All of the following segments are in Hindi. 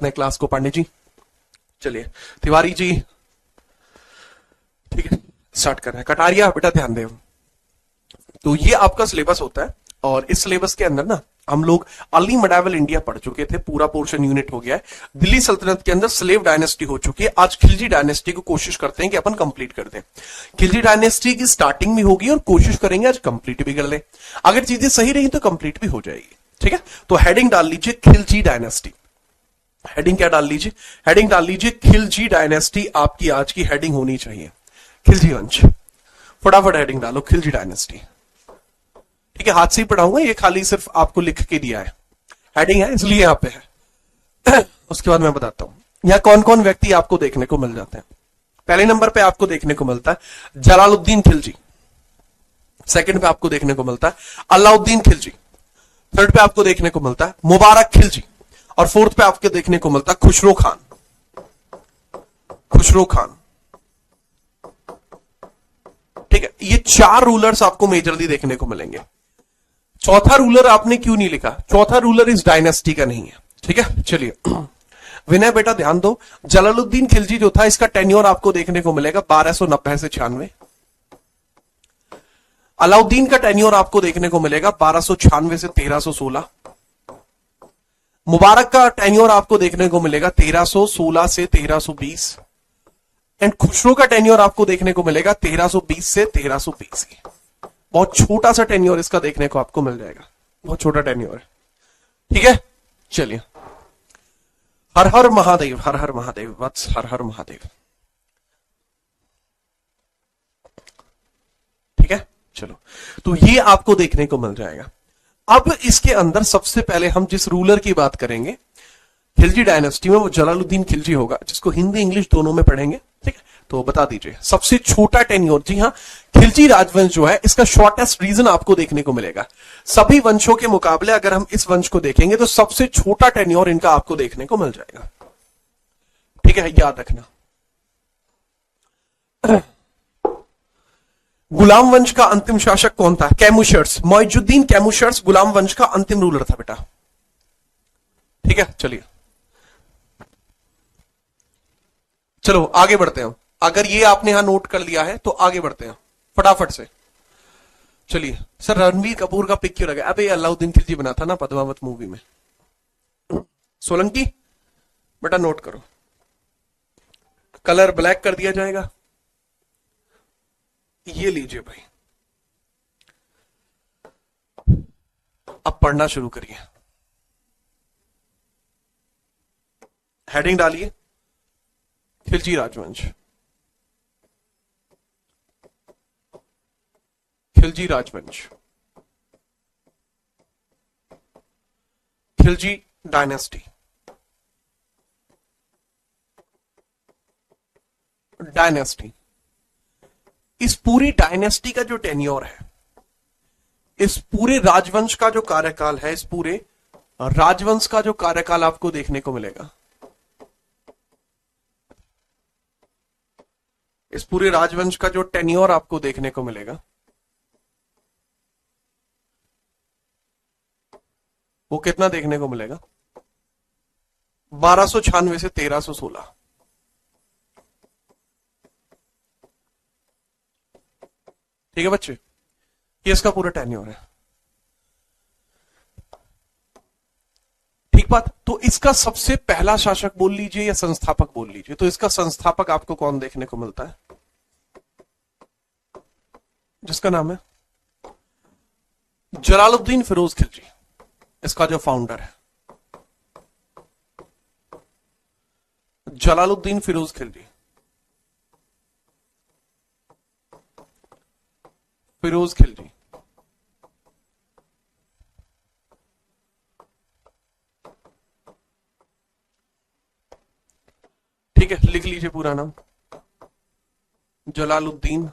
करते हैं क्लास को। पांडे जी चलिए, तिवारी जी ठीक है, स्टार्ट कर रहे हैं। कटारिया बेटा ध्यान दें। तो ये आपका सिलेबस होता है और इस सिलेबस के अंदर ना हम लोग अर्ली मेडाइवल इंडिया पढ़ चुके थे, पूरा पोर्शन यूनिट हो गया है। दिल्ली सल्तनत के अंदर स्लेव डायनेस्टी हो चुकी है। आज खिलजी डायनेस्टी को कोशिश करते हैं कि अपन कंप्लीट कर दें। खिलजी डायनेस्टी की स्टार्टिंग भी होगी और कोशिश करेंगे आज कंप्लीट भी कर ले। अगर चीजें सही रही तो कंप्लीट भी हो जाएगी। ठीक है, तो हेडिंग डाल लीजिए खिलजी डायनेस्टी। हेडिंग क्या डाल लीजिए? हेडिंग डाल लीजिए खिलजी डायनेस्टी। आपकी आज की हेडिंग होनी चाहिए खिलजी वंश। फटाफट हेडिंग डालो खिलजी डायनेस्टी। ठीक है, हाथ से ही पढ़ाऊंगा, ये खाली सिर्फ आपको लिख के दिया है, हेडिंग है इसलिए यहां पे है। उसके बाद मैं बताता हूं यहां कौन कौन व्यक्ति आपको देखने को मिल जाते हैं। पहले नंबर पे आपको देखने को मिलता है जलालुद्दीन खिलजी। सेकंड पे आपको देखने को मिलता है अलाउद्दीन खिलजी। थर्ड पे आपको देखने को मिलता है मुबारक खिलजी। और फोर्थ पे आपको देखने को मिलता है खुसरो खान। खुसरो खान, ठीक है, ये चार रूलर्स आपको मेजरली देखने को मिलेंगे। चौथा रूलर आपने क्यों नहीं लिखा? चौथा रूलर इस डायनेस्टी का नहीं है। ठीक है, चलिए विनय बेटा ध्यान दो। जलालुद्दीन खिलजी जो था इसका टेन्योर आपको देखने को मिलेगा 1290 से 96। अलाउद्दीन का टेन्योर आपको देखने को मिलेगा 1296 से 1316। मुबारक का टेन्योर आपको देखने को मिलेगा 1316 से 1320। एंड खुसरो का टेन्योर आपको देखने को मिलेगा 1320 से 1320। बहुत छोटा सा टेन्योर इसका देखने को आपको मिल जाएगा, बहुत छोटा टेन्योर है। ठीक है, चलिए हर हर महादेव, हर हर महादेव वत्स, हर हर महादेव। ठीक है, चलो तो ये आपको देखने को मिल जाएगा। अब इसके अंदर सबसे पहले हम जिस रूलर की बात करेंगे खिलजी डायनेस्टी में, वो जलालुद्दीन खिलजी होगा, जिसको हिंदी इंग्लिश दोनों में पढ़ेंगे। ठीक है, तो बता दीजिए सबसे छोटा टेन्योर। जी हाँ, खिलजी राजवंश जो है इसका शॉर्टेस्ट रीजन आपको देखने को मिलेगा। सभी वंशों के मुकाबले अगर हम इस वंश को देखेंगे तो सबसे छोटा टेन्योर इनका आपको देखने को मिल जाएगा। ठीक है, याद रखना। गुलाम वंश का अंतिम शासक कौन था? कैमुशर्स। मोइजुद्दीन कैमुशर्स गुलाम वंश का अंतिम रूलर था बेटा। ठीक है, चलिए चलो आगे बढ़ते हैं। अगर ये आपने यहां नोट कर लिया है तो आगे बढ़ते हैं फटाफट से। चलिए सर, रणबीर कपूर का पिक क्यों लगा? अबे अलाउद्दीन खिलजी बना था ना पद्मावत मूवी में। सोलंकी बेटा नोट करो, कलर ब्लैक कर दिया जाएगा। ये लीजिए भाई, अब पढ़ना शुरू करिए। हेडिंग डालिए खिलजी राजवंश। खिलजी राजवंश, खिलजी डायनेस्टी। डायनेस्टी, इस पूरी डायनेस्टी का जो टेन्योर है, इस पूरे राजवंश का जो कार्यकाल है, इस पूरे राजवंश का जो कार्यकाल आपको देखने को मिलेगा, इस पूरे राजवंश का जो टेन्योर आपको देखने को मिलेगा, वो कितना देखने को मिलेगा? 1296 से 1316। ठीक है बच्चे, ये इसका पूरा टेन्योर है। ठीक बात। तो इसका सबसे पहला शासक बोल लीजिए या संस्थापक बोल लीजिए, तो इसका संस्थापक आपको कौन देखने को मिलता है? जिसका नाम है जलालुद्दीन फिरोज खिलजी, इसका जो फाउंडर है जलालुद्दीन फिरोज खिलजी। फिरोज खिलजी, ठीक है, लिख लीजिए पूरा नाम जलालुद्दीन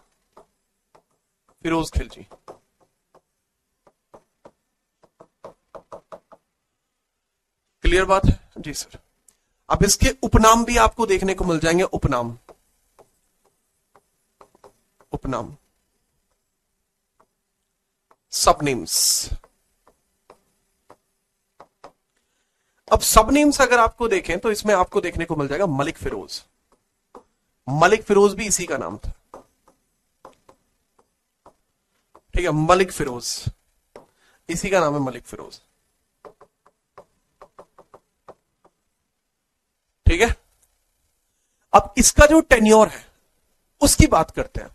फिरोज खिलजी। क्लियर बात है जी सर। अब इसके उपनाम भी आपको देखने को मिल जाएंगे। उपनाम, उपनाम, सब नेम्स। अब सब नेम्स अगर आपको देखें तो इसमें आपको देखने को मिल जाएगा मलिक फिरोज। मलिक फिरोज भी इसी का नाम था, ठीक है, मलिक फिरोज इसी का नाम है, मलिक फिरोज, ठीक है। अब इसका जो टेन्योर है उसकी बात करते हैं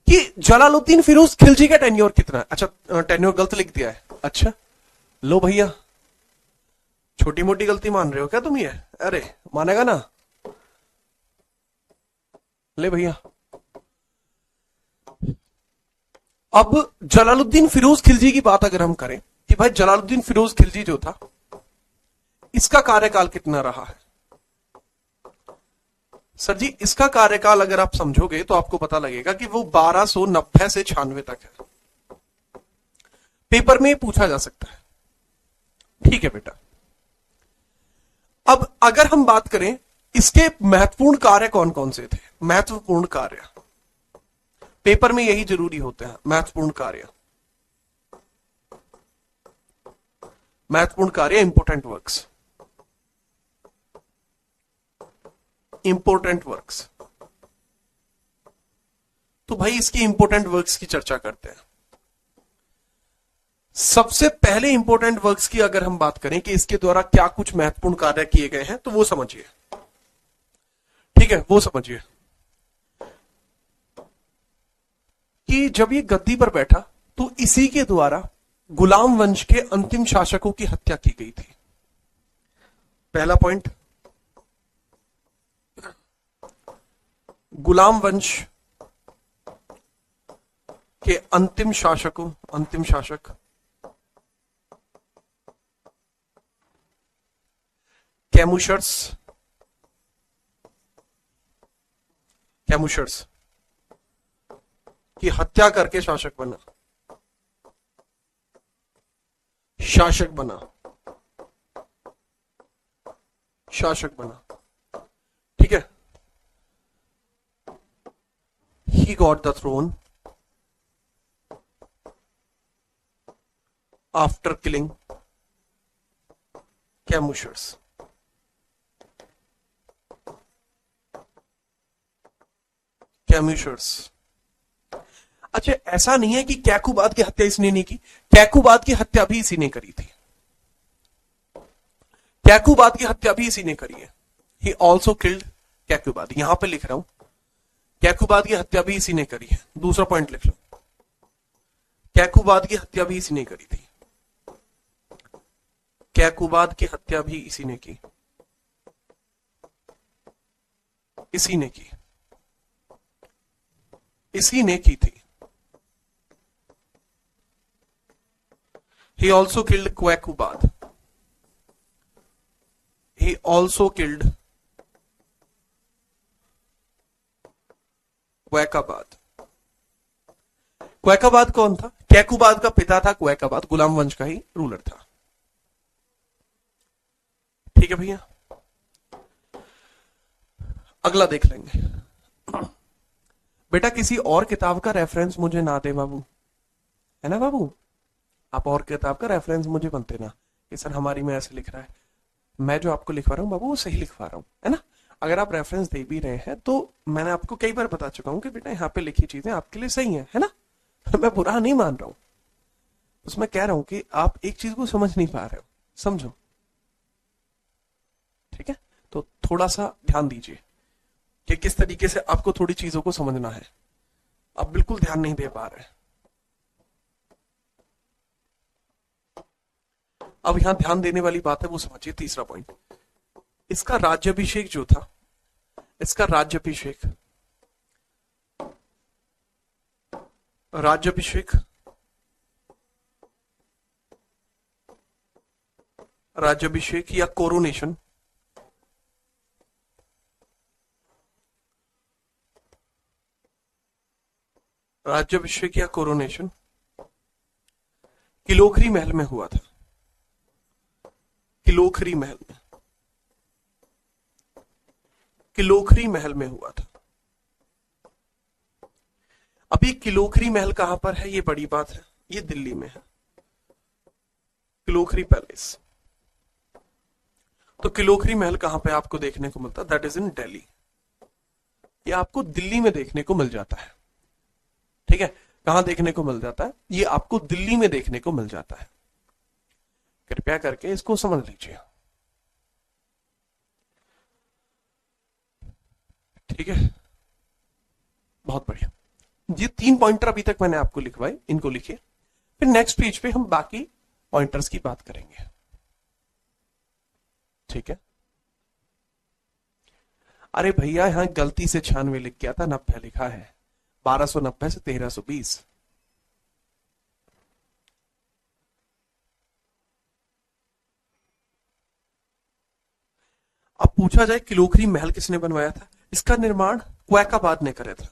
कि जलालुद्दीन फिरोज खिलजी का टेन्योर कितना है। अच्छा, टेन्योर गलत लिख दिया है। अच्छा, लो भैया, छोटी मोटी गलती मान रहे हो क्या तुम ये? अरे मानेगा ना, ले भैया। अब जलालुद्दीन फिरोज खिलजी की बात अगर हम करें कि भाई जलालुद्दीन फिरोज खिलजी जो था, इसका कार्यकाल कितना रहा है? सर जी, इसका कार्यकाल अगर आप समझोगे तो आपको पता लगेगा कि वो 1290 से 96 तक है। पेपर में पूछा जा सकता है, ठीक है बेटा। अब अगर हम बात करें इसके महत्वपूर्ण कार्य कौन कौन से थे, महत्वपूर्ण कार्य पेपर में यही जरूरी होते हैं, महत्वपूर्ण कार्य, महत्वपूर्ण कार्य, इंपोर्टेंट वर्क्स, इंपोर्टेंट वर्क्स। तो भाई इसकी इंपोर्टेंट वर्क्स की चर्चा करते हैं। सबसे पहले इंपोर्टेंट वर्क्स की अगर हम बात करें कि इसके द्वारा क्या कुछ महत्वपूर्ण कार्य किए गए हैं, तो वो समझिए, ठीक है, वो समझिए कि जब ये गद्दी पर बैठा तो इसी के द्वारा गुलाम वंश के अंतिम शासकों की हत्या की गई थी। पहला पॉइंट, गुलाम वंश के अंतिम शासकों, अंतिम शासक कैमुशर्स, कैमुशर्स की हत्या करके शासक बना, शासक बना, शासक बना, ठीक है। He got the throne after killing Camushers. कैम्यूशर्स। अच्छा, ऐसा नहीं है कि कैकुबाद की हत्या इसने नहीं की, कैकुबाद की हत्या भी इसी ने करी थी, कैकुबाद की हत्या भी इसी ने करी है। He also killed कैकुबाद, यहां पे लिख रहा हूं, कैकुबाद की हत्या भी इसी ने करी है। दूसरा पॉइंट लिख लो, कैकुबाद की हत्या भी इसी ने करी थी, कैकुबाद की हत्या भी इसी ने की, इसी ने की, इसी ने की थी। He also killed Quackubad. He also killed क्वैकाबाद। क्वैकाबाद कौन था? कैकुबाद का पिता था क्वैकाबाद, गुलाम वंश का ही रूलर था, ठीक है भैया। अगला देख लेंगे। बेटा किसी और किताब का रेफरेंस मुझे ना दे बाबू, है ना बाबू, आप और किताब का रेफरेंस मुझे मत देना कि सर हमारी में ऐसे लिख रहा है। मैं जो आपको लिखवा रहा हूं बाबू वो सही लिखवा रहा हूं, है ना। अगर आप रेफरेंस दे भी रहे हैं तो मैंने आपको कई बार बता चुका हूं कि बेटा यहाँ पे लिखी चीजें आपके लिए सही है ना। मैं बुरा नहीं मान रहा हूं, उसमें कह रहा हूं कि आप एक चीज को समझ नहीं पा रहे हो, समझो, ठीक है। तो थोड़ा सा ध्यान दीजिए कि किस तरीके से आपको थोड़ी चीजों को समझना है, आप बिल्कुल ध्यान नहीं दे पा रहे। अब यहां ध्यान देने वाली बात है वो समझिए। तीसरा पॉइंट, इसका राज्याभिषेक जो था, इसका राज्याभिषेक, राज्याभिषेक, राज्याभिषेक या कोरोनेशन, राज्याभिषेक या कोरोनेशन किलोखरी महल में हुआ था, किलोखरी महल में, किलोखरी महल में हुआ था। अब ये किलोखरी महल कहां पर है, ये बड़ी बात है, ये दिल्ली में है, किलोखरी पैलेस, तो किलोखरी महल कहां पे आपको देखने को मिलता है? That is in Delhi. ये आपको दिल्ली में देखने को मिल जाता है। ठीक है, कहां देखने को मिल जाता है? ये आपको दिल्ली में देखने को मिल जाता है। कृपया करके इसको समझ लीजिए। ठीक है, बहुत बढ़िया। ये 3 पॉइंटर अभी तक मैंने आपको लिखवाए, इनको लिखिए, फिर नेक्स्ट पेज पे हम बाकी पॉइंटर्स की बात करेंगे। ठीक है। अरे भैया यहां गलती से 96 लिख गया था, 90 लिखा है। 1290 से 1320। अब पूछा जाए किलोखरी महल किसने बनवाया था? इसका निर्माण क्वैकाबाद ने करा था।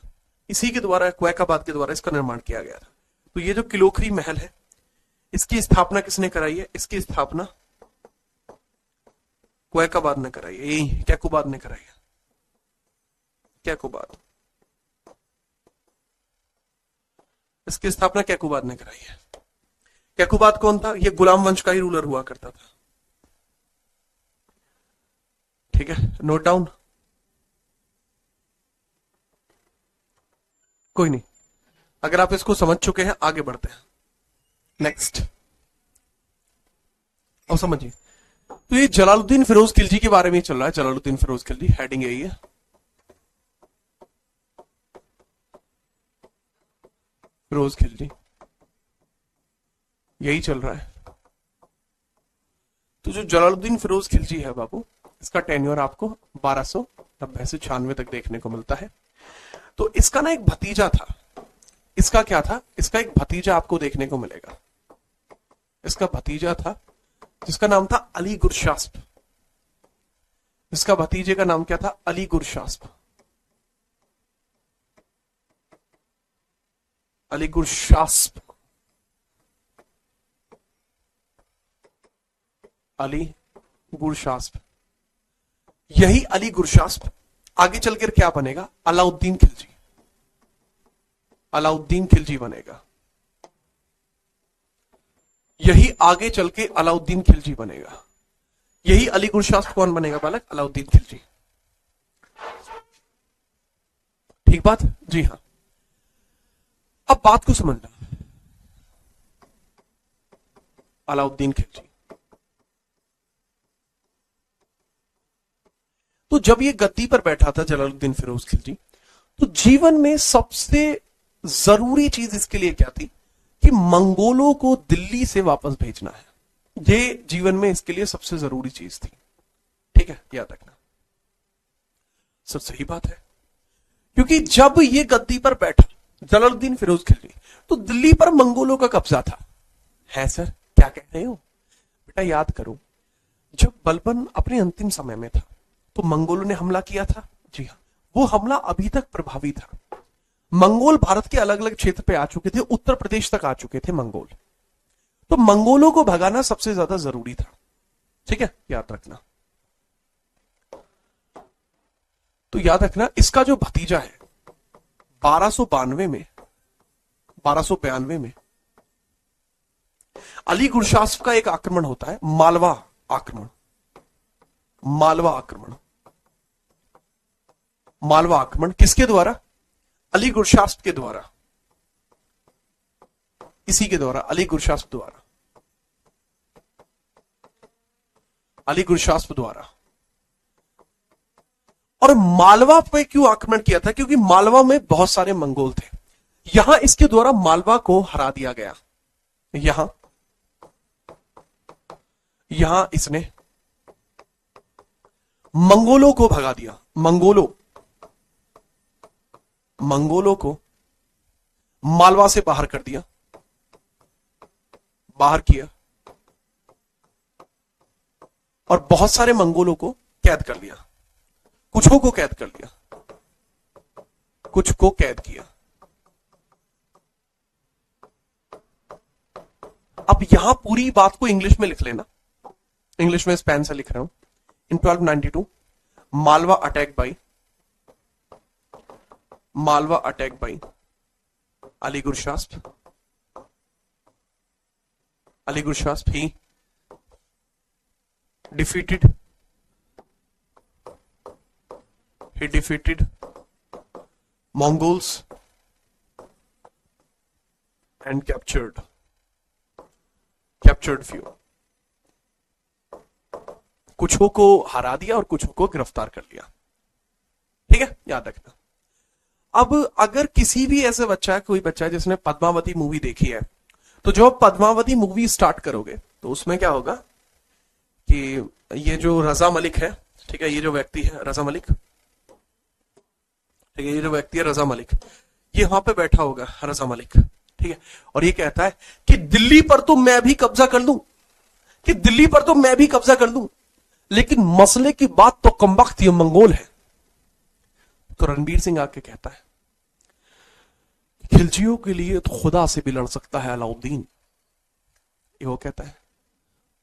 इसी के द्वारा, क्वैकाबाद के द्वारा इसका निर्माण किया गया था। तो ये जो किलोखरी महल है, इसकी स्थापना किसने कराई है? इसकी स्थापना क्वैकाबाद ने कराई है, यही कैकुबाद ने कराई है। कैकुबाद, इसकी स्थापना कैकुबाद ने कराई है। कैकुबाद कौन था? ये गुलाम वंश का ही रूलर हुआ करता था। ठीक है, नोट डाउन। कोई नहीं, अगर आप इसको समझ चुके हैं आगे बढ़ते हैं। नेक्स्ट, अब समझिए। तो ये जलालुद्दीन फिरोज खिलजी के बारे में चल रहा है। जलालुद्दीन फिरोज खिलजी, हेडिंग यही है, फिरोज खिलजी, यही चल रहा है। तो जो जलालुद्दीन फिरोज खिलजी है बाबू, इसका टेन्योर आपको 1290 से 96 तक देखने को मिलता है। तो इसका ना एक भतीजा था। इसका क्या था? इसका एक भतीजा आपको देखने को मिलेगा। इसका भतीजा था जिसका नाम था अली गुरशास्प। इसका भतीजे का नाम क्या था? अली गुरशास्प। अली गुरशास्प, अली गुरशास्प। यही अली गुरशास्प आगे चलकर क्या बनेगा? अलाउद्दीन खिलजी। अलाउद्दीन खिलजी बनेगा। यही आगे चल के अलाउद्दीन खिलजी बनेगा। यही अली गुरशास्प कौन बनेगा बालक? अलाउद्दीन खिलजी। ठीक बात? जी हां। अब बात को समझना। अलाउद्दीन खिलजी, तो जब ये गद्दी पर बैठा था जलालुद्दीन फिरोज खिलजी, तो जीवन में सबसे जरूरी चीज इसके लिए क्या थी? कि मंगोलों को दिल्ली से वापस भेजना है। ये जीवन में इसके लिए सबसे जरूरी चीज थी। ठीक है, याद रखना। सर सही बात है, क्योंकि जब ये गद्दी पर बैठा जलालुद्दीन फिरोज खिलजी, तो दिल्ली पर मंगोलों का कब्जा था। है सर, क्या कह रहे हो बेटा? याद करो, जब बलबन अपने अंतिम समय में था तो मंगोलों ने हमला किया था। जी हाँ, वो हमला अभी तक प्रभावी था। मंगोल भारत के अलग अलग क्षेत्र पे आ चुके थे, उत्तर प्रदेश तक आ चुके थे मंगोल। तो मंगोलों को भगाना सबसे ज्यादा जरूरी था। ठीक है, याद रखना। तो याद रखना, इसका जो भतीजा है 1292 में अली गुरशास्प का एक आक्रमण होता है, मालवा आक्रमण। मालवा आक्रमण, मालवा आक्रमण किसके द्वारा? अली गुरशास्प के द्वारा। इसी के द्वारा, अली गुरशास्प द्वारा। अली गुरशास्प द्वारा। और मालवा पे क्यों आक्रमण किया था? क्योंकि मालवा में बहुत सारे मंगोल थे। यहां इसके द्वारा मालवा को हरा दिया गया। यहां इसने मंगोलों को भगा दिया। मंगोलों को मालवा से बाहर कर दिया, बाहर किया, और बहुत सारे मंगोलों को कैद कर लिया। कुछों को कैद कर लिया, कुछ को कैद किया। अब यहां पूरी बात को इंग्लिश में लिख लेना। इंग्लिश में स्पेन से लिख रहा हूं। In 1292 Malwa attack by Ali Gurshasp he defeated he defeated Mongols and captured few. कुछों को हरा दिया और कुछों को गिरफ्तार कर लिया। ठीक है, याद रखना। अब अगर किसी भी ऐसे बच्चा है, कोई बच्चा है जिसने पद्मावती मूवी देखी है, तो जो पद्मावती मूवी स्टार्ट करोगे तो उसमें क्या होगा कि ये जो रजा मलिक है, ठीक है, ये जो व्यक्ति है रजा मलिक, ठीक है, ये जो व्यक्ति है रजा मलिक, ये वहां पे बैठा होगा रजा मलिक, ठीक है, और ये कहता है कि दिल्ली पर तो मैं भी कब्जा कर लूं, कि दिल्ली पर तो मैं भी कब्जा कर लूं, लेकिन मसले की बात तो कमबख्त ये मंगोल है। तो रणबीर सिंह आके कहता है खिलजियों के लिए तो खुदा से भी लड़ सकता है अलाउद्दीन, ये वो कहता है।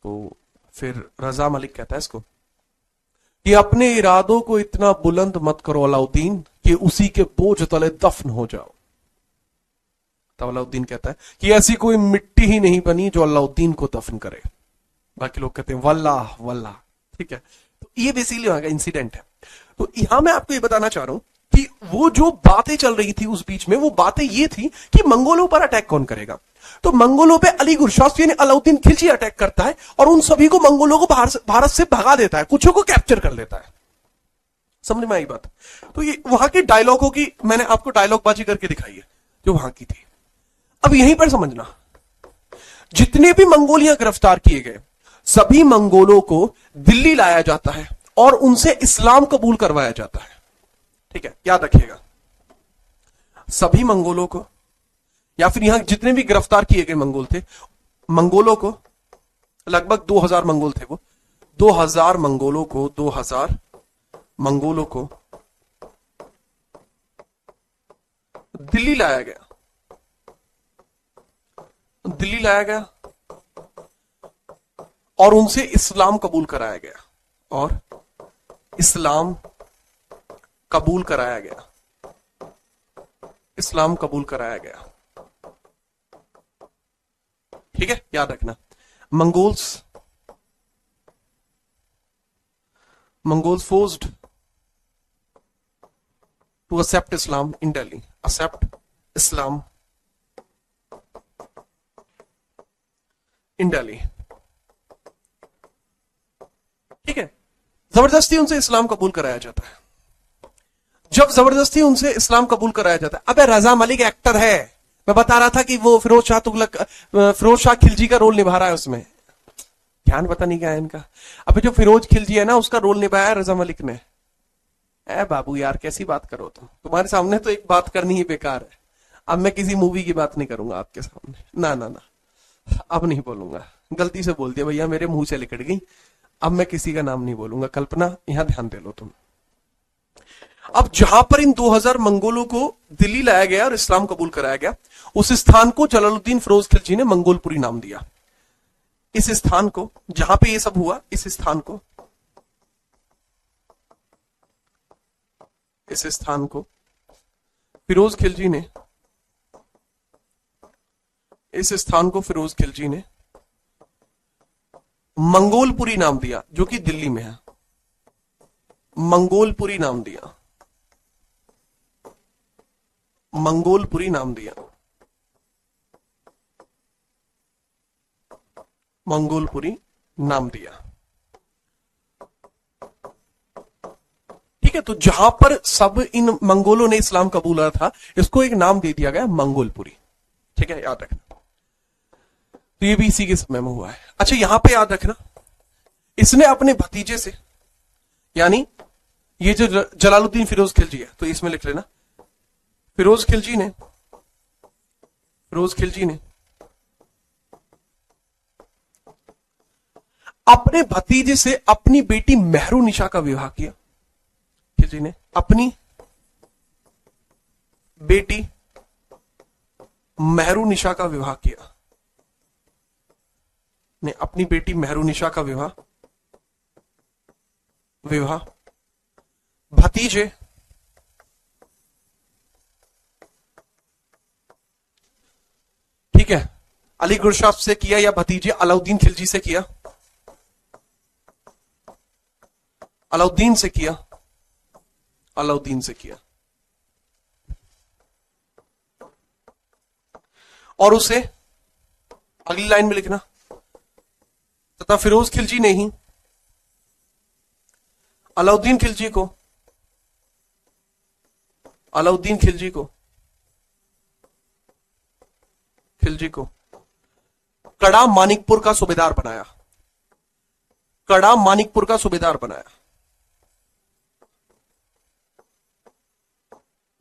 तो फिर रजा मलिक कहता है इसको कि अपने इरादों को इतना बुलंद मत करो अलाउद्दीन कि उसी के बोझ तले दफन हो जाओ। तब अलाउद्दीन कहता है कि ऐसी कोई मिट्टी ही नहीं बनी जो अलाउद्दीन को दफन करे। बाकी लोग कहते हैं वल्लाह वल्लाह, ठीक है। तो ये बेसिकली वहां का इंसिडेंट है। तो यहां मैं आपको ये बताना चाह रहा हूं कि वो जो बातें चल रही थी उस बीच में, वो बातें ये थी कि मंगोलों पर अटैक कौन करेगा। तो मंगोलों पे अली गुरशास्प यानी अलाउद्दीन खिलजी अटैक करता है और उन सभी को, मंगोलों को भारत से भगा देता है, कुछों को कैप्चर कर लेता है। समझ में आई बात? तो ये वहां के डायलॉगों की मैंने आपको डायलॉगबाजी करके दिखाई है जो वहां की थी। अब यहीं पर समझना, जितने भी मंगोलियां गिरफ्तार किए गए सभी मंगोलों को दिल्ली लाया जाता है और उनसे इस्लाम कबूल करवाया जाता है। ठीक है, याद रखिएगा, सभी मंगोलों को, या फिर यहां जितने भी गिरफ्तार किए गए मंगोल थे, मंगोलों को लगभग 2000 मंगोल थे, वो 2000 मंगोलों को दिल्ली लाया गया, और उनसे इस्लाम कबूल कराया गया, इस्लाम कबूल कराया गया। ठीक है, याद रखना, Mongols forced to accept Islam in Delhi, accept Islam in Delhi। ठीक है, जबरदस्ती उनसे इस्लाम कबूल कराया जाता है। जब जबरदस्ती उनसे इस्लाम कबूल कराया जाता है, अबे रजा मलिक एक्टर है, मैं बता रहा था कि वो फिरोज शाह खिलजी का रोल निभा रहा है उसमें, ध्यान पता नहीं क्या है इनका। अबे जो फिरोज खिलजी है ना, उसका रोल निभाया रजा मलिक ने। ए बाबू यार, कैसी बात करो तुम्हारे सामने तो एक बात करनी ही बेकार है। अब मैं किसी मूवी की बात नहीं करूंगा आपके सामने, ना, अब नहीं बोलूंगा, गलती से बोल दिया भैया, मेरे मुंह से निकल गई। अब मैं किसी का नाम नहीं बोलूंगा। कल्पना, यहां ध्यान दे लो तुम। अब जहां पर इन 2000 मंगोलों को दिल्ली लाया गया और इस्लाम कबूल कराया गया, उस स्थान को जलालुद्दीन फिरोज खिलजी ने मंगोलपुरी नाम दिया। इस स्थान को, जहां पे ये सब हुआ, इस स्थान को फिरोज खिलजी ने मंगोलपुरी नाम दिया, जो कि दिल्ली में है। मंगोलपुरी नाम दिया। ठीक है, तो जहां पर सब इन मंगोलों ने इस्लाम कबूला था, इसको एक नाम दे दिया गया मंगोलपुरी। ठीक है, याद रखना। तो ये भी इसी के समय में हुआ है। अच्छा, यहां पे याद रखना, इसने अपने भतीजे से, यानी ये जो जलालुद्दीन फिरोज खिलजी है, तो इसमें लिख लेना, फिरोज खिलजी ने अपने भतीजे से अपनी बेटी मेहरुनिशा का विवाह किया। खिलजी ने अपनी बेटी मेहरुनिशा का विवाह किया। ने अपनी बेटी मेहरुनिशा का विवाह भतीजे ठीक है अली गुरशास्प से किया, या भतीजे अलाउद्दीन खिलजी से किया? अलाउद्दीन से किया। अलाउद्दीन से किया, और उसे अगली लाइन में लिखना, तथा फिरोज खिलजी ने ही अलाउद्दीन खिलजी को कड़ा मानिकपुर का सूबेदार बनाया, कड़ा मानिकपुर का सूबेदार बनाया,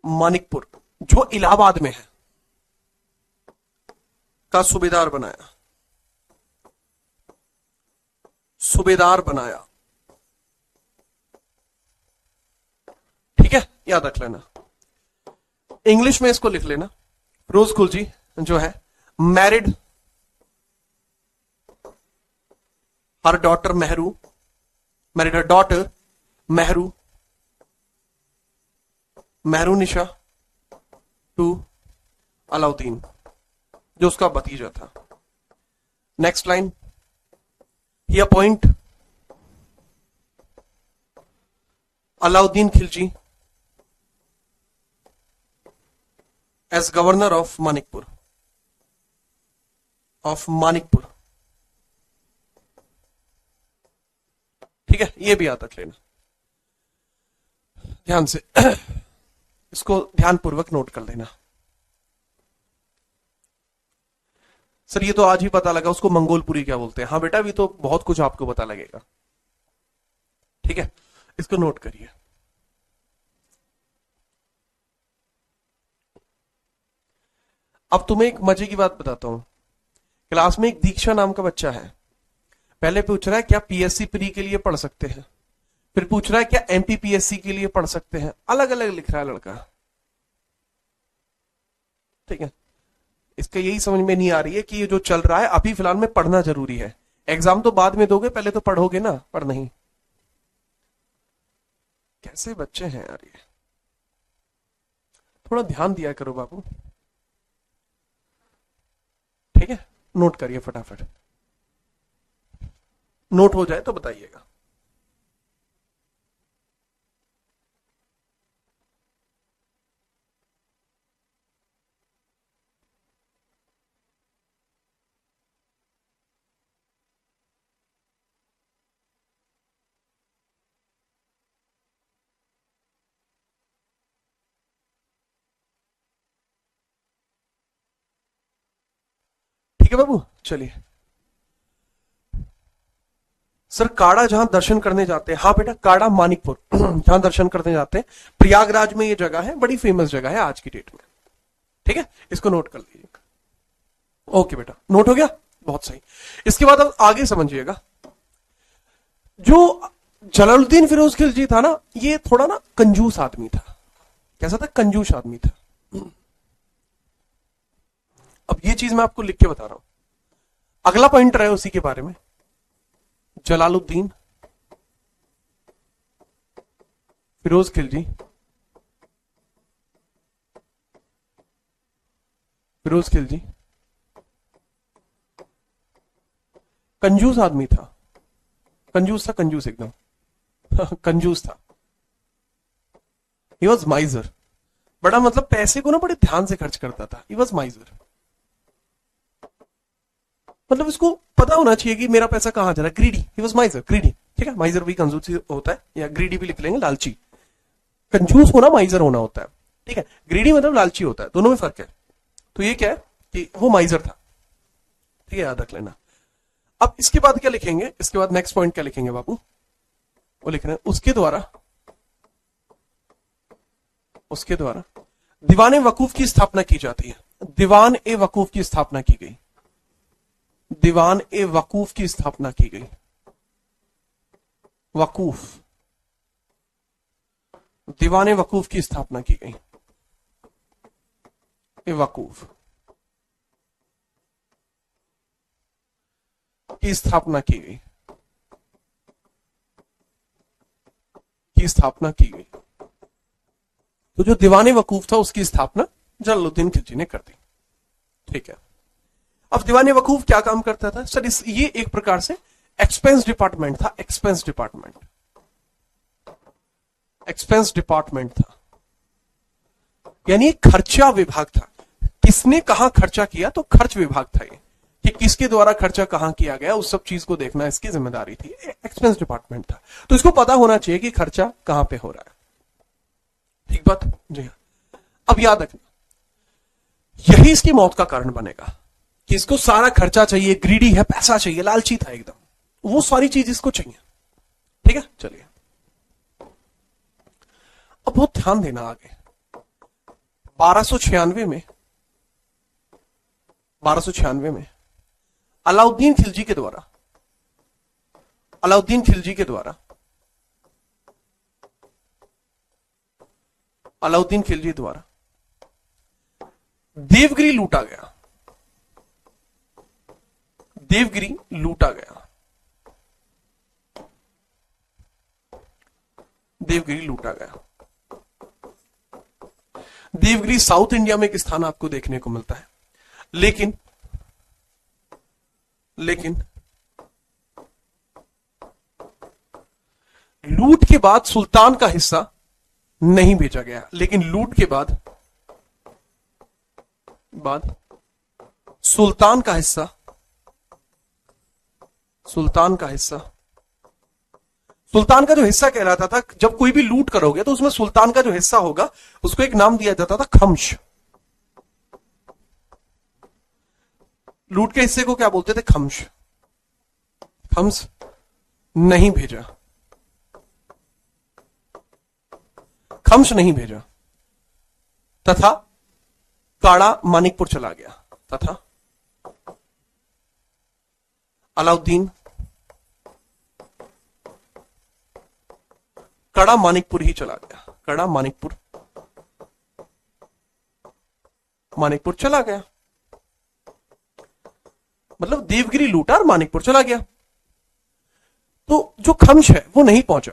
मानिकपुर जो इलाहाबाद में है का सूबेदार बनाया, सूबेदार बनाया। ठीक है, याद रख लेना। इंग्लिश में इसको लिख लेना, फिरोज खिलजी जो है married her daughter Mehru, married her daughter Mehru Nisha to Alauddin, जो उसका भतीजा था। Next line, he appoint Alauddin Khilji as governor of Manikpur, ठीक है, ये भी याद रख लेना ध्यान से। इसको ध्यानपूर्वक नोट कर लेना। सर ये तो आज ही पता लगा, उसको मंगोलपुरी क्या बोलते हैं। हाँ बेटा, अभी तो बहुत कुछ आपको पता लगेगा। ठीक है, इसको नोट करिए। अब तुम्हें एक मजे की बात बताता हूं। क्लास में एक दीक्षा नाम का बच्चा है, पहले पूछ रहा है क्या पीएससी प्री के लिए पढ़ सकते हैं, फिर पूछ रहा है क्या एमपीपीएससी के लिए पढ़ सकते हैं, अलग अलग लिख रहा है लड़का। ठीक है, इसका यही समझ में नहीं आ रही है कि ये जो चल रहा है अभी फिलहाल में पढ़ना जरूरी है। एग्जाम तो बाद में दोगे, पहले तो पढ़ोगे ना, पर नहीं। कैसे बच्चे हैं यार ये, थोड़ा ध्यान दिया करो बाबू। ठीक है, नोट करिए फटाफट, नोट हो जाए तो बताइएगा। ठीक है बाबू, चलिए। सर काड़ा जहां दर्शन करने जाते हैं, हाँ बेटा काड़ा मानिकपुर जहां दर्शन करने जाते हैं, प्रयागराज में ये जगह है, बड़ी फेमस जगह है आज की डेट में। ठीक है, इसको नोट कर लीजिएगा। ओके बेटा, नोट हो गया, बहुत सही। इसके बाद अब आगे समझिएगा, जो जलालुद्दीन फिरोज खिलजी था ना, ये थोड़ा ना कंजूस आदमी था। कैसा था? कंजूस आदमी था। अब ये चीज मैं आपको लिख के बता रहा हूं, अगला पॉइंटर है उसी के बारे में। जलालुद्दीन फिरोज खिलजी, कंजूस आदमी था, कंजूस एकदम कंजूस था। ही वॉज माइजर, बड़ा मतलब पैसे को ना बड़े ध्यान से खर्च करता था। ही वॉज माइजर, मतलब इसको पता होना चाहिए कि मेरा पैसा कहां जा रहा है। Greedy, he was माइजर, greedy. ठीक है, माइजर भी कंजूस होता है, या ग्रीडी भी लिख लेंगे, लालची। कंजूस होना माइजर होना होता है। ठीक है, ग्रीडी मतलब लालची होता है, दोनों में फर्क है। तो ये क्या है कि वो माइजर था। ठीक है, याद रख लेना। अब इसके बाद क्या लिखेंगे, इसके बाद नेक्स्ट पॉइंट क्या लिखेंगे बाबू, वो लिख रहे हैं उसके द्वारा दीवान ए वकूफ की स्थापना की जाती है। दीवान ए वकूफ की स्थापना की गई, दीवान ए वकूफ की स्थापना की गई। वकूफ, दीवान ए वकूफ की स्थापना की गई। ए वकूफ की स्थापना की गई, तो जो दीवान ए वकूफ था उसकी स्थापना जलालुद्दीन खिलजी ने कर दी। ठीक है, अब दीवान ए वकूफ क्या काम करता था सर? ये एक प्रकार से एक्सपेंस डिपार्टमेंट था। एक्सपेंस डिपार्टमेंट, एक्सपेंस डिपार्टमेंट था, यानी खर्चा विभाग था। किसने कहां खर्चा किया, तो खर्च विभाग था ये, कि किसके द्वारा खर्चा कहां किया गया, उस सब चीज को देखना इसकी जिम्मेदारी थी। एक्सपेंस डिपार्टमेंट था, तो इसको पता होना चाहिए कि खर्चा कहां पे हो रहा है। ठीक बात जी हाँ। अब याद रखना, यही इसकी मौत का कारण बनेगा कि इसको सारा खर्चा चाहिए, ग्रीडी है, पैसा चाहिए, लालची था एकदम, वो सारी चीज इसको चाहिए। ठीक है, चलिए अब बहुत ध्यान देना आगे। 1296 में अलाउद्दीन खिलजी के द्वारा देवगिरी लूटा गया। देवगिरी लूटा गया। देवगिरी साउथ इंडिया में एक स्थान आपको देखने को मिलता है, लेकिन लूट के बाद सुल्तान का हिस्सा नहीं भेजा गया। लेकिन लूट के बाद सुल्तान का हिस्सा सुल्तान का जो हिस्सा कहलाता था, जब कोई भी लूट करोगे तो उसमें सुल्तान का जो हिस्सा होगा उसको एक नाम दिया जाता था, खम्श। लूट के हिस्से को क्या बोलते थे, खम्श। खम्स नहीं भेजा, तथा काड़ा मानिकपुर चला गया, तथा अलाउद्दीन कड़ा मानिकपुर ही चला गया। कड़ा मानिकपुर चला गया, मतलब देवगिरी लूटा और मानिकपुर चला गया। तो जो खम्श है वो नहीं पहुंचा।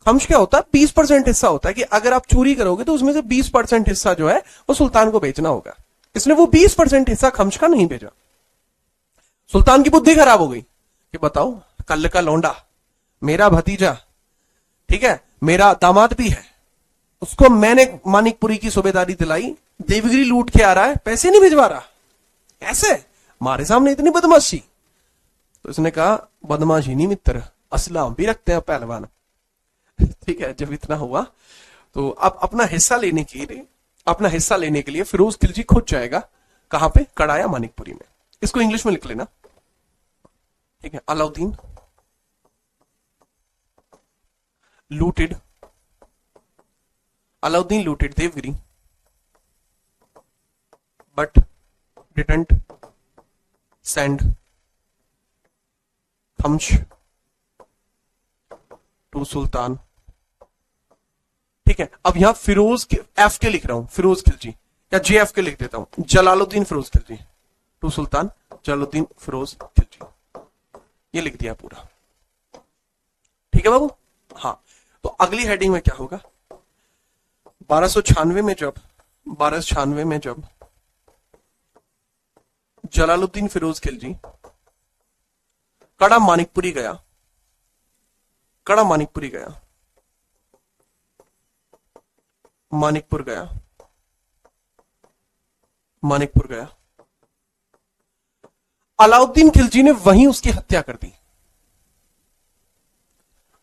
खम्श क्या होता है, 20% हिस्सा होता है कि अगर आप चोरी करोगे तो उसमें से 20% हिस्सा जो है वो सुल्तान को बेचना होगा। इसने वो 20% हिस्सा खम्श का नहीं भेजा। सुल्तान की बुद्धि खराब हो गई कि बताओ, कल का लौंडा मेरा भतीजा, ठीक है, मेरा दामाद भी है, उसको मैंने मानिकपुरी की सूबेदारी दिलाई, देवगिरी लूट के आ रहा है, पैसे नहीं भिजवा रहा, ऐसे हमारे सामने इतनी बदमाशी। तो इसने कहा, बदमाशी नहीं मित्र, असला हम भी रखते हैं पहलवान। ठीक है, जब इतना हुआ तो अब अपना हिस्सा लेने के लिए फिरोज खिलजी खुद जाएगा, कहां पे, कड़ाया मानिकपुरी में। इसको इंग्लिश में लिख लेना, ठीक है। Alauddin looted Devagiri but didn't send खम्श टू सुल्तान। ठीक है, अब यहां फिरोज के एफ के लिख रहा हूं, फिरोज खिलजी, या जे एफ के लिख देता हूं, जलालुद्दीन फिरोज खिलजी टू सुल्तान जलालुद्दीन फिरोज खिलजी, ये लिख दिया पूरा। ठीक है बाबू, हाँ। तो अगली हेडिंग में क्या होगा, 1296 में जब जलालुद्दीन फिरोज खिलजी कड़ा मानिकपुरी गया, मानिकपुर गया, अलाउद्दीन खिलजी ने वहीं उसकी हत्या कर दी।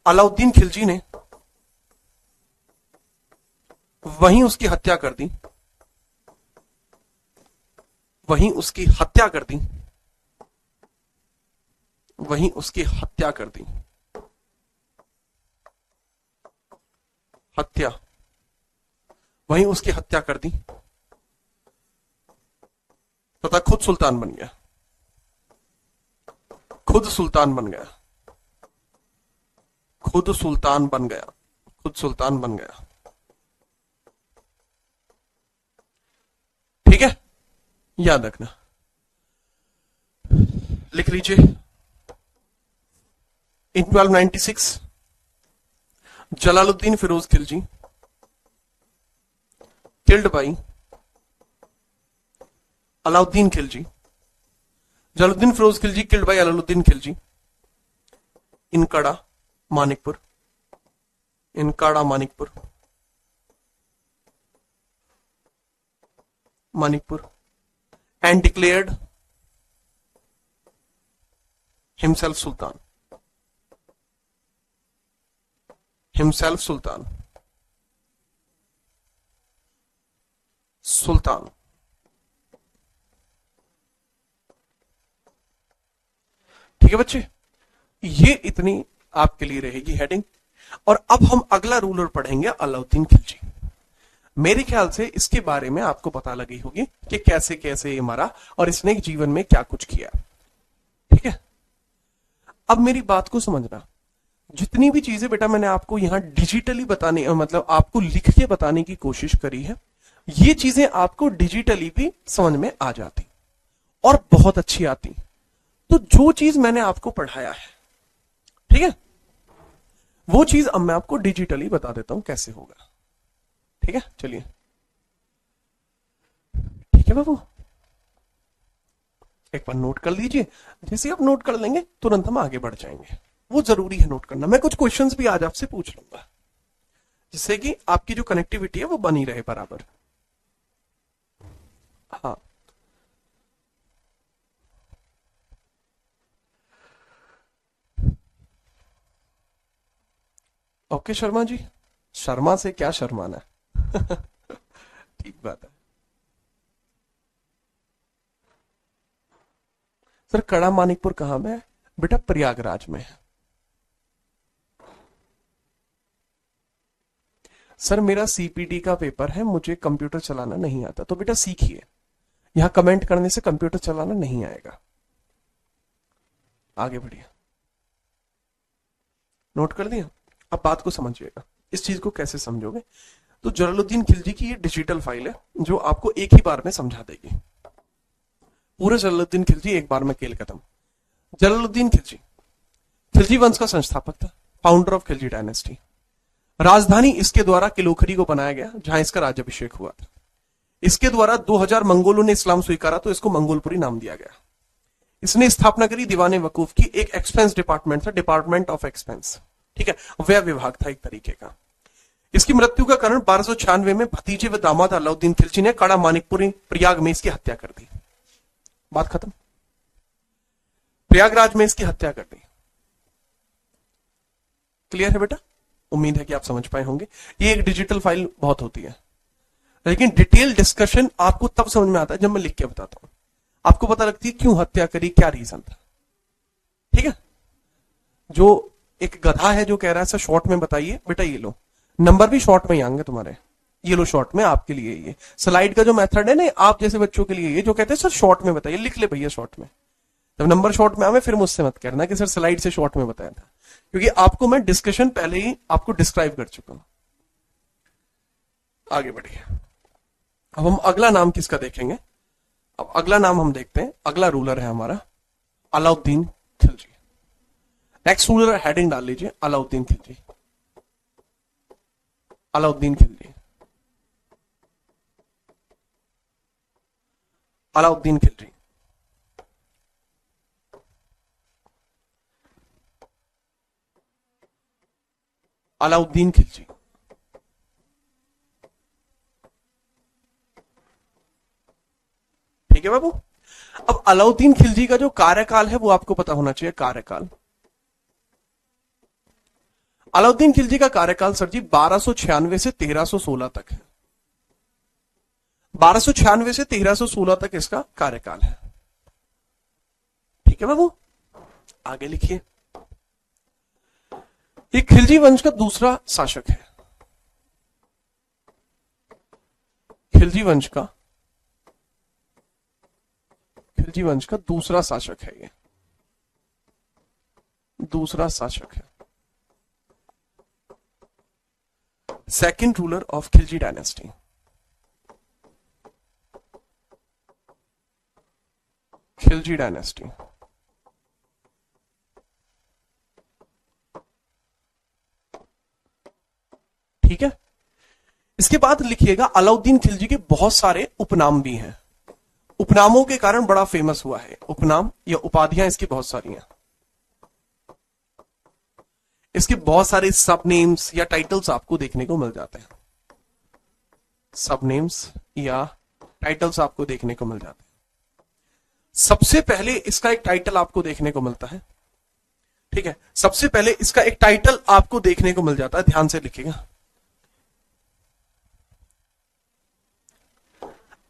अलाउद्दीन खिलजी ने वहीं उसकी हत्या कर दी, वहीं उसकी हत्या कर दी, वहीं उसकी हत्या कर दी, हत्या, वहीं उसकी हत्या कर दी तथा खुद सुल्तान बन गया, खुद सुल्तान बन गया, खुद सुल्तान बन गया, खुद सुल्तान बन गया। ठीक है, याद रखना, लिख लीजिए। इन 1296 Jalaluddin Firoz Khilji killed by Alauddin Khilji, Jalaluddin Firoz Khilji killed by Alauddin Khilji इन कड़ा Manikpur in Kada Manikpur, and declared himself Sultan. Sultan. ठीक है बच्चे, ये इतनी आपके लिए रहेगी हेडिंग। और अब हम अगला रूलर पढ़ेंगे अलाउद्दीन खिलजी। मेरे ख्याल से इसके बारे में आपको पता लगी होगी कि कैसे कैसे ये मरा और इसने जीवन में क्या कुछ किया। ठीक है, अब मेरी बात को समझना, जितनी भी चीजें बेटा मैंने आपको यहां डिजिटली बताने, मतलब आपको लिख के बताने की कोशिश करी है, ये चीजें आपको डिजिटली भी समझ में आ जाती और बहुत अच्छी आती। तो जो चीज मैंने आपको पढ़ाया है, ठीक है, वो चीज अब मैं आपको डिजिटली बता देता हूं कैसे होगा। ठीक है, चलिए, ठीक है बाबू, एक बार नोट कर लीजिए। जैसे आप नोट कर लेंगे तुरंत हम आगे बढ़ जाएंगे। वो जरूरी है नोट करना। मैं कुछ क्वेश्चंस भी आज आपसे पूछ लूंगा जिससे कि आपकी जो कनेक्टिविटी है वो बनी रहे बराबर। हाँ, ओके शर्मा जी, शर्मा से क्या शर्माना है। ठीक बात है सर। कड़ा मानिकपुर कहां में है बेटा? प्रयागराज में है। सर मेरा सीपीटी का पेपर है, मुझे कंप्यूटर चलाना नहीं आता। तो बेटा सीखिए, यहां कमेंट करने से कंप्यूटर चलाना नहीं आएगा। आगे बढ़िए, नोट कर दिया। अब बात को समझिएगा, इस चीज को कैसे समझोगे। तो जलालुद्दीन खिलजी की ये डिजिटल फाइल है जो आपको एक ही बार में समझा देगी। पूरे जलालुद्दीन खिलजी एक बार में खेल खत्म। जलालुद्दीन खिलजी खिलजी वंश का संस्थापक था, फाउंडर ऑफ खिलजी डायनेस्टी। राजधानी इसके द्वारा किलोखरी को बनाया गया जहां इसका राज्याभिषेक हुआ था। इसके द्वारा 2000 मंगोलों ने इस्लाम स्वीकारा तो इसको मंगोलपुरी नाम दिया गया। इसने स्थापना करी दीवाने वकूफ की। एक एक्सपेंस डिपार्टमेंट था, डिपार्टमेंट ऑफ एक्सपेंस, ठीक है, व्यय विभाग था एक तरीके का। इसकी मृत्यु का कारण 1296 में भतीजे व दामाद अलाउद्दीन खिलजी ने कड़ा मानिकपुरी प्रयाग में इसकी हत्या कर दी। बात खत्म। प्रयागराज में इसकी हत्या कर दी। क्लियर है बेटा? उम्मीद है कि आप समझ पाए होंगे। ये एक डिजिटल फाइल बहुत होती है, लेकिन डिटेल डिस्कशन आपको तब समझ में आता है जब मैं लिख के बताता हूं। आपको पता लगती है क्यों हत्या करी, क्या रीजन था। ठीक है, जो एक गधा है जो कह रहा है सर शॉर्ट में बताइए, बेटा ये लो, नंबर भी शॉर्ट में ही आएंगे तुम्हारे। ये लो शॉर्ट में आपके लिए। ये स्लाइड का जो मेथड है ना, आप जैसे बच्चों के लिए, ये जो कहते हैं सर शॉर्ट में बताइए, लिख ले भैया शॉर्ट में। जब नंबर शॉर्ट में आवे फिर मुझसे मत कहना कि सर स्लाइड से शॉर्ट में बताया था, क्योंकि आपको मैं डिस्कशन पहले ही आपको डिस्क्राइब कर चुका हूं। आगे बढ़िए, अब हम अगला नाम किसका देखेंगे। अब अगला नाम हम देखते हैं, अगला रूलर है हमारा Alauddin Khilji. Next ruler heading डाल लीजिए, अलाउद्दीन खिलजी। अलाउद्दीन खिलजी, अलाउद्दीन खिलजी। अलाउद्दीन खिलजी, ठीक है बाबू। अब अलाउद्दीन खिलजी का जो कार्यकाल है वो आपको पता होना चाहिए। कार्यकाल, अलाउद्दीन खिलजी का कार्यकाल सर जी 1296 से 1316 तक है। 1296 से 1316 तक इसका कार्यकाल है। ठीक है बाबू, आगे लिखिए। ये खिलजी वंश का दूसरा शासक है। खिलजी वंश का दूसरा शासक है। ये दूसरा शासक है, second ruler of Khilji dynasty. Khilji dynasty, ठीक है। इसके बाद लिखिएगा अलाउद्दीन खिलजी के बहुत सारे उपनाम भी हैं। उपनामों के कारण बड़ा फेमस हुआ है। उपनाम या उपाधियां इसकी बहुत सारी हैं। इसके बहुत सारे सब नेम्स या टाइटल्स आपको देखने को मिल जाते हैं, सब नेम्स या टाइटल्स आपको देखने को मिल जाते हैं। सबसे पहले इसका एक टाइटल आपको देखने को मिलता है, ठीक है, सबसे पहले इसका एक टाइटल आपको देखने को मिल जाता है, ध्यान से लिखिएगा,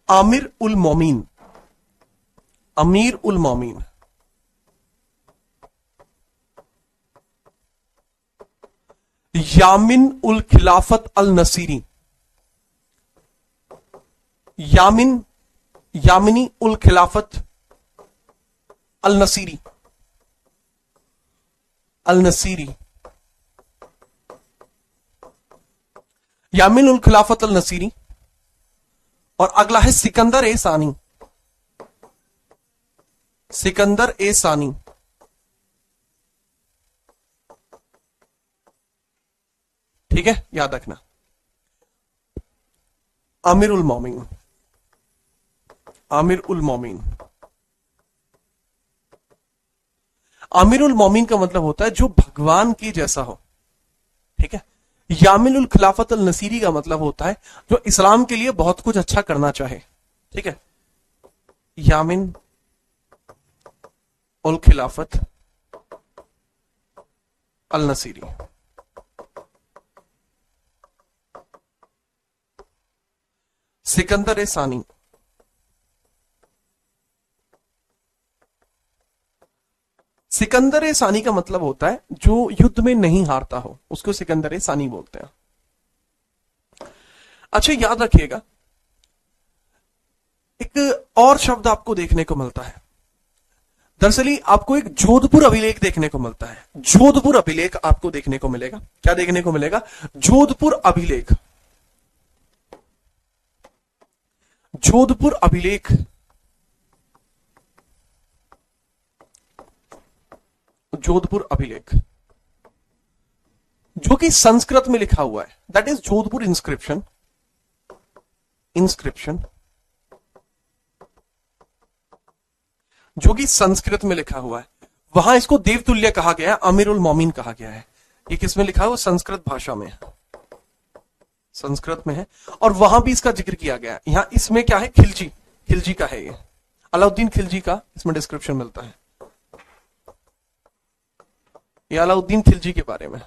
आमिर उल मोमीन, अमीर उल मोमीन। यामिन उल खिलाफत अल नसीरी, यामिनी उल खिलाफत अल नसीरी, अल नसीरी, यामिन उल खिलाफत अल नसीरी। और अगला है सिकंदर ए सानी, सिकंदर ए सानी, ठीक है, याद रखना। आमिर उल मोमीन, आमिर उल मोमीन। आमिर उल मोमीन का मतलब होता है जो भगवान की जैसा हो, ठीक है। यामिन उल खिलाफत अल नसीरी का मतलब होता है जो इस्लाम के लिए बहुत कुछ अच्छा करना चाहे, ठीक है। यामिन उल खिलाफत अल नसीरी। सिकंदर ए सानी, सिकंदर ए सानी का मतलब होता है जो युद्ध में नहीं हारता हो, उसको सिकंदर ए सानी बोलते हैं। अच्छा, याद रखिएगा एक और शब्द आपको देखने को मिलता है, दरअसल आपको एक जोधपुर अभिलेख देखने को मिलता है, जोधपुर अभिलेख आपको देखने को मिलेगा। क्या देखने को मिलेगा? जोधपुर अभिलेख, जोधपुर अभिलेख, जोधपुर अभिलेख जो कि संस्कृत में लिखा हुआ है, that is Jodhpur inscription, inscription जो कि संस्कृत में लिखा हुआ है। वहां इसको देवतुल्य कहा गया है, अमीर उल मोमीन कहा गया है। ये किसमें लिखा हुआ? संस्कृत भाषा में, संस्कृत में है, और वहां भी इसका जिक्र किया गया है। यहां इसमें क्या है? खिलजी, खिलजी का है ये, अलाउद्दीन खिलजी का इसमें डिस्क्रिप्शन मिलता है। ये अलाउद्दीन खिलजी के बारे में,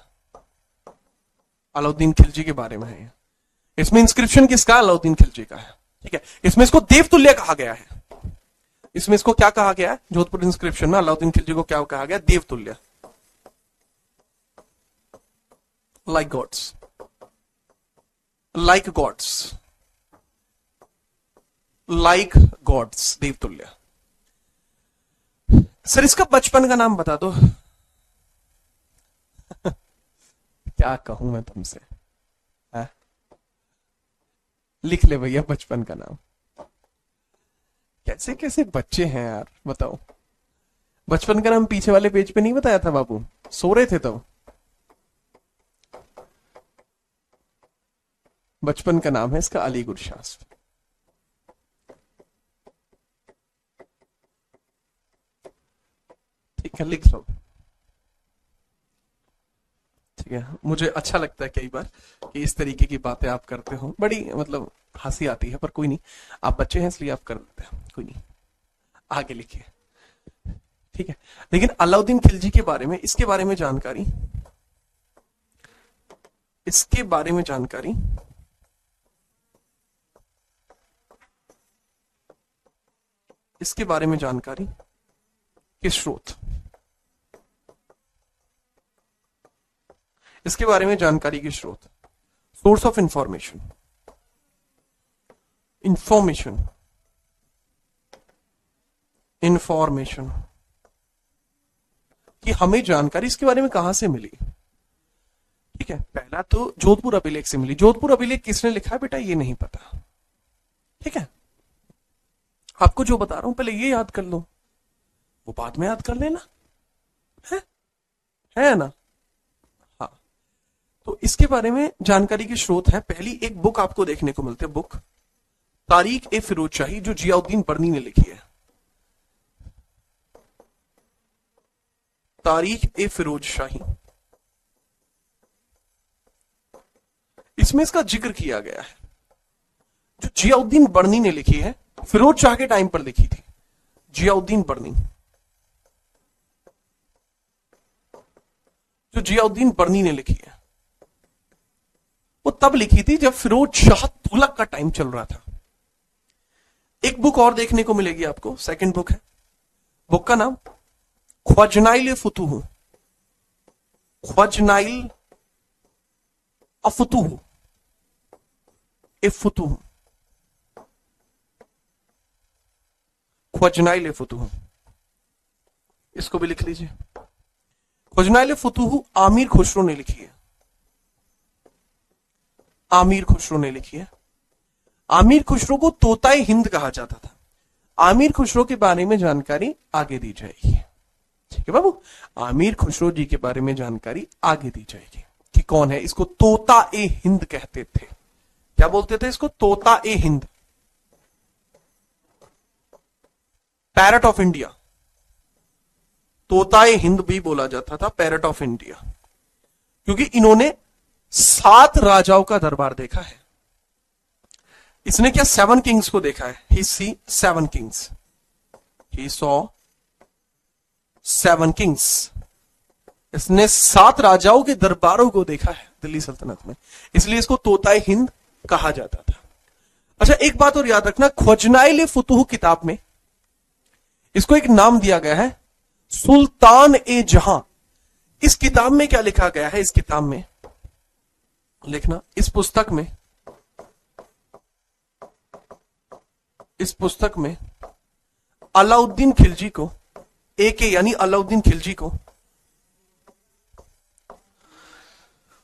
अलाउद्दीन खिलजी के बारे में है ये। इसमें इंस्क्रिप्शन किसका? अलाउद्दीन खिलजी का है, ठीक है। इसमें इसको देवतुल्य कहा गया है। इसमें इसको क्या कहा गया है? जोधपुर इंस्क्रिप्शन में अलाउद्दीन खिलजी को क्या कहा गया? देवतुल्य, like gods, like gods, like gods, देवतुल्य। सर इसका बचपन का नाम बता दो। क्या कहूं मैं तुमसे, है? लिख ले भैया बचपन का नाम। कैसे कैसे बच्चे हैं यार, बताओ। बचपन का नाम पीछे वाले पेज पे नहीं बताया था बाबू, सो रहे थे तब। बचपन का नाम है इसका अली गुरशास्त्र। ठीक है, लिख लो। ठीक है, मुझे अच्छा लगता है कई बार कि इस तरीके की बातें आप करते हो, बड़ी मतलब हंसी आती है, पर कोई नहीं, आप बच्चे हैं इसलिए आप कर देते हैं, कोई नहीं, आगे लिखिए, ठीक है। लेकिन अलाउद्दीन खिलजी के बारे में, इसके बारे में जानकारी, इसके बारे में जानकारी इसके बारे में जानकारी के स्रोत, इसके बारे में जानकारी के स्रोत, source of information, information, information कि हमें जानकारी इसके बारे में कहां से मिली। ठीक है, पहला तो जोधपुर अभिलेख से मिली। जोधपुर अभिलेख किसने लिखा है बेटा, ये नहीं पता, ठीक है। आपको जो बता रहा हूं पहले ये याद कर लो, वो बाद में याद कर लेना, है ना। हाँ, तो इसके बारे में जानकारी के स्रोत है। पहली एक बुक आपको देखने को मिलती है, बुक तारीख ए फिरोज शाही, जो जियाउद्दीन बर्नी ने लिखी है। तारीख ए फिरोज शाही, इसमें इसका जिक्र किया गया है, जो जियाउद्दीन बर्नी ने लिखी है, फिरोज शाह के टाइम पर लिखी थी। जियाउद्दीन बर्नी, जो जियाउद्दीन बर्नी ने लिखी है, वो तब लिखी थी जब फिरोज शाह तुगलक का टाइम चल रहा था। एक बुक और देखने को मिलेगी आपको, सेकंड बुक है, बुक का नाम ख्वाजनाइल फुतूह, ख्वाजनाइल अफुतूह, ए फुतूह, ख्वाजनाइल फुतूह, इसको भी लिख लीजिए। ख्वाजनाइल फुतूह आमिर खुसरो ने लिखी है, आमिर खुसरो ने लिखी है। आमिर खुसरो को तोताए हिंद कहा जाता था। आमिर खुसरो के बारे में जानकारी आगे दी जाएगी, ठीक है बाबू। आमिर खुसरो जी के बारे में जानकारी आगे दी जाएगी कि कौन है। इसको तोता ए हिंद कहते थे। क्या बोलते थे इसको? तोता ए हिंद, पैरट ऑफ इंडिया। तोता ए हिंद भी बोला जाता था, पैरट ऑफ इंडिया, क्योंकि इन्होंने 7 राजाओं का दरबार देखा है। इसने क्या 7 किंग्स को देखा है? ही सी 7 किंग्स, ही सॉ 7 किंग्स। इसने 7 राजाओं के दरबारों को देखा है दिल्ली सल्तनत में, इसलिए इसको तोताए हिंद कहा जाता था। अच्छा, एक बात और याद रखना, ख्वाजनाइल फुतूह किताब में इसको एक नाम दिया गया है, सुल्तान ए जहां। इस किताब में क्या लिखा गया है? इस किताब में लिखना, इस पुस्तक में अलाउद्दीन खिलजी को, एके यानी अलाउद्दीन खिलजी को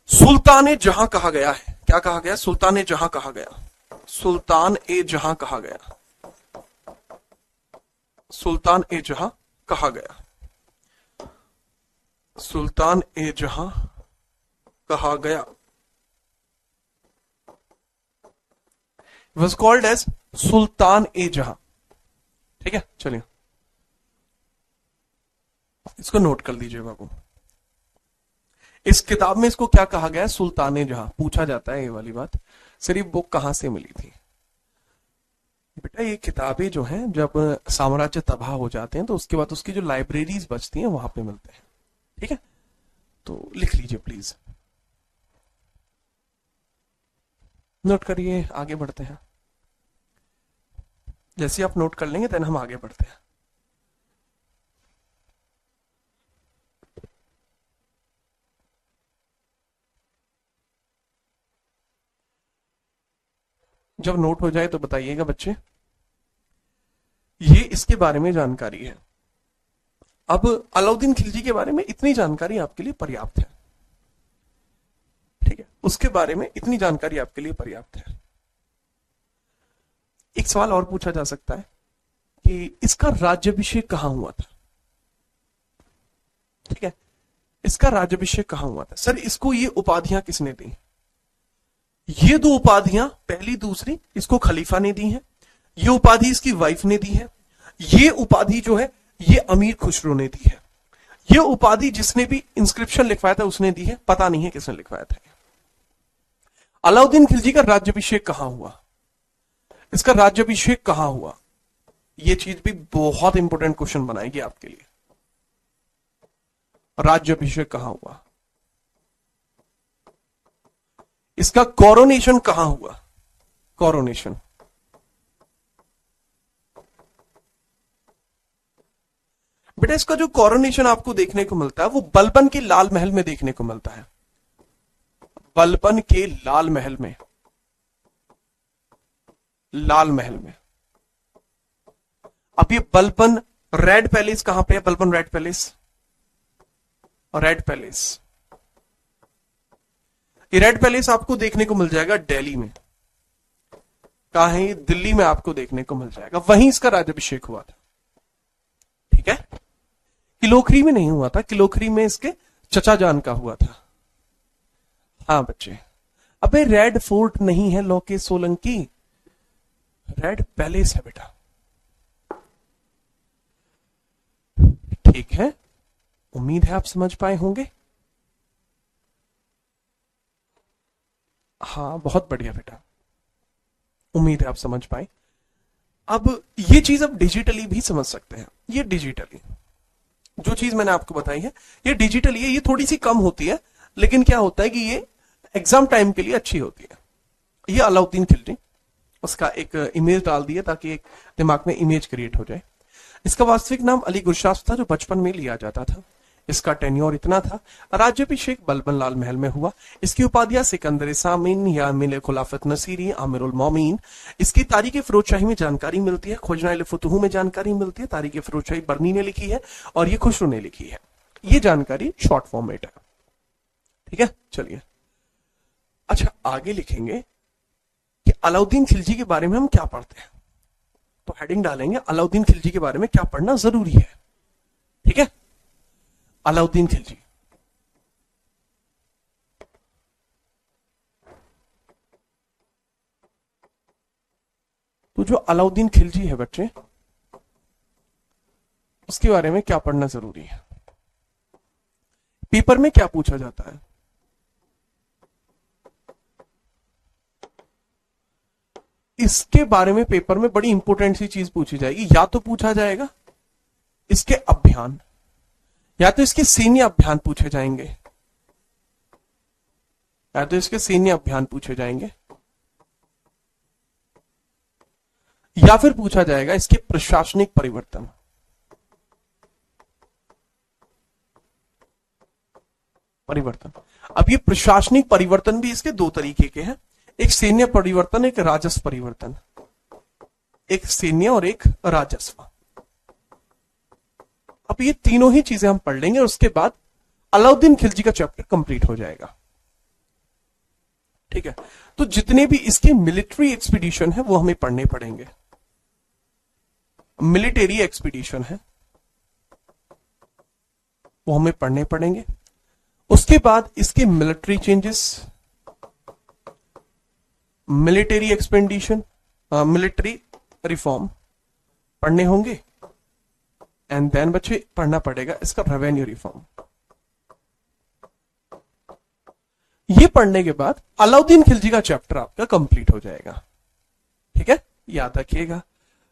सुल्तान ए जहां कहा गया है। क्या कहा गया? सुल्तान ए जहां कहा गया, सुल्तान ए जहां कहा गया, सुल्तान ए जहां कहा गया, सुल्तान ए जहां कहा गया, वॉज कॉल्ड एज सुल्तान ए जहां। ठीक है, चलिए इसको नोट कर लीजिए बाबू। इस किताब में इसको क्या कहा गया है? सुल्तान ए जहां। पूछा जाता है ये वाली बात, सर ये बुक कहां से मिली थी? बेटा ये किताबें जो हैं, जब साम्राज्य तबाह हो जाते हैं तो उसके बाद उसकी जो लाइब्रेरीज बचती हैं वहां पे मिलते हैं। ठीक है, तो लिख लीजिए प्लीज, नोट करिए, आगे बढ़ते हैं। जैसे आप नोट कर लेंगे देन हम आगे बढ़ते हैं। जब नोट हो जाए तो बताइएगा बच्चे। ये इसके बारे में जानकारी है। अब अलाउद्दीन खिलजी के बारे में इतनी जानकारी आपके लिए पर्याप्त है। ठीक है, उसके बारे में इतनी जानकारी आपके लिए पर्याप्त है। एक सवाल और पूछा जा सकता है कि इसका राज्याभिषेक कहां हुआ था? ठीक है, इसका राज्याभिषेक कहां हुआ था? सर इसको ये उपाधियां किसने दी? ये 2 उपाधियां, पहली दूसरी, इसको खलीफा ने दी है। ये उपाधि इसकी वाइफ ने दी है। ये उपाधि जो है ये अमीर खुसरो ने दी है। ये उपाधि जिसने भी इंस्क्रिप्शन लिखवाया था उसने दी है, पता नहीं है किसने लिखवाया था। अलाउद्दीन खिलजी का राज्याभिषेक कहां हुआ? इसका राज्याभिषेक कहां हुआ? यह चीज भी बहुत इंपॉर्टेंट क्वेश्चन बनाएगी आपके लिए। राज्याभिषेक कहां हुआ? इसका कोरोनेशन कहां हुआ? कोरोनेशन बेटा, इसका जो कोरोनेशन आपको देखने को मिलता है वो बलबन के लाल महल में देखने को मिलता है। बलबन के लाल महल में, लाल महल में। अब ये बलबन रेड पैलेस कहां पे है? Balban red palace, red palace, ये रेड पैलेस आपको देखने को मिल जाएगा दिल्ली में। कहां है? दिल्ली में आपको देखने को मिल जाएगा। वहीं इसका राज्याभिषेक हुआ था। ठीक है, किलोखरी में नहीं हुआ था, किलोखरी में इसके चचा जान का हुआ था। हाँ बच्चे, अबे रेड फोर्ट नहीं है लौके सोलंकी, रेड पैलेस है बेटा। ठीक है, उम्मीद है आप समझ पाए होंगे। हाँ बहुत बढ़िया बेटा, उम्मीद है आप समझ पाए। अब ये चीज आप डिजिटली भी समझ सकते हैं। ये डिजिटली जो चीज मैंने आपको बताई है ये डिजिटली है, ये थोड़ी सी कम होती है, लेकिन क्या होता है कि ये एग्जाम टाइम के लिए अच्छी होती है। ये अलाउद्दीन खिलजी, उसका एक इमेज डाल दिया ताकि एक दिमाग में इमेज क्रिएट हो जाए। इसका वास्तविक नाम अली गुरशास था, जो बचपन में लिया जाता था। इसका टेन्योर इतना था, राज्याभिषेक बलबन लाल महल में हुआ। इसकी उपाधियां सिकंदर सामिन या मिले खुलाफत नसीरी, आमिरुल मोमिन। इसकी तारीख फिरोजशाही में जानकारी मिलती है, खोजनाइल फुतुहू में जानकारी मिलती है। तारीख फिरोजशाही बर्नी ने लिखी है और ये खुसरो ने लिखी है। ये जानकारी शॉर्ट फॉर्मेट है, ठीक है। चलिए अच्छा, आगे लिखेंगे कि अलाउद्दीन खिलजी के बारे में हम क्या पढ़ते हैं, तो हेडिंग डालेंगे अलाउद्दीन खिलजी के बारे में क्या पढ़ना जरूरी है, ठीक है। अलाउद्दीन खिलजी, तो जो अलाउद्दीन खिलजी है बच्चे, उसके बारे में क्या पढ़ना जरूरी है। पेपर में क्या पूछा जाता है, इसके बारे में पेपर में बड़ी इंपॉर्टेंट सी चीज पूछी जाएगी। या तो पूछा जाएगा इसके अभियान, या तो इसके सैन्य अभियान पूछे जाएंगे, या तो इसके सैन्य अभियान पूछे जाएंगे, या फिर पूछा जाएगा इसके प्रशासनिक परिवर्तन। अब ये प्रशासनिक परिवर्तन भी इसके दो तरीके के हैं, एक सैन्य परिवर्तन, एक राजस्व परिवर्तन। एक सैन्य और एक राजस्व। अब ये तीनों ही चीजें हम पढ़ लेंगे और उसके बाद अलाउद्दीन खिलजी का चैप्टर कंप्लीट हो जाएगा, ठीक है। तो जितने भी इसके मिलिट्री एक्सपीडिशन है वो हमें पढ़ने पड़ेंगे। मिलिट्री एक्सपीडिशन है वो हमें पढ़ने पड़ेंगे। उसके बाद इसके military changes, military expedition, military reform पढ़ने होंगे। एंड देन बच्चे पढ़ना पड़ेगा इसका रेवेन्यू रिफॉर्म। ये पढ़ने के बाद अलाउद्दीन खिलजी का चैप्टर आपका कंप्लीट हो जाएगा, ठीक है। याद रखिएगा,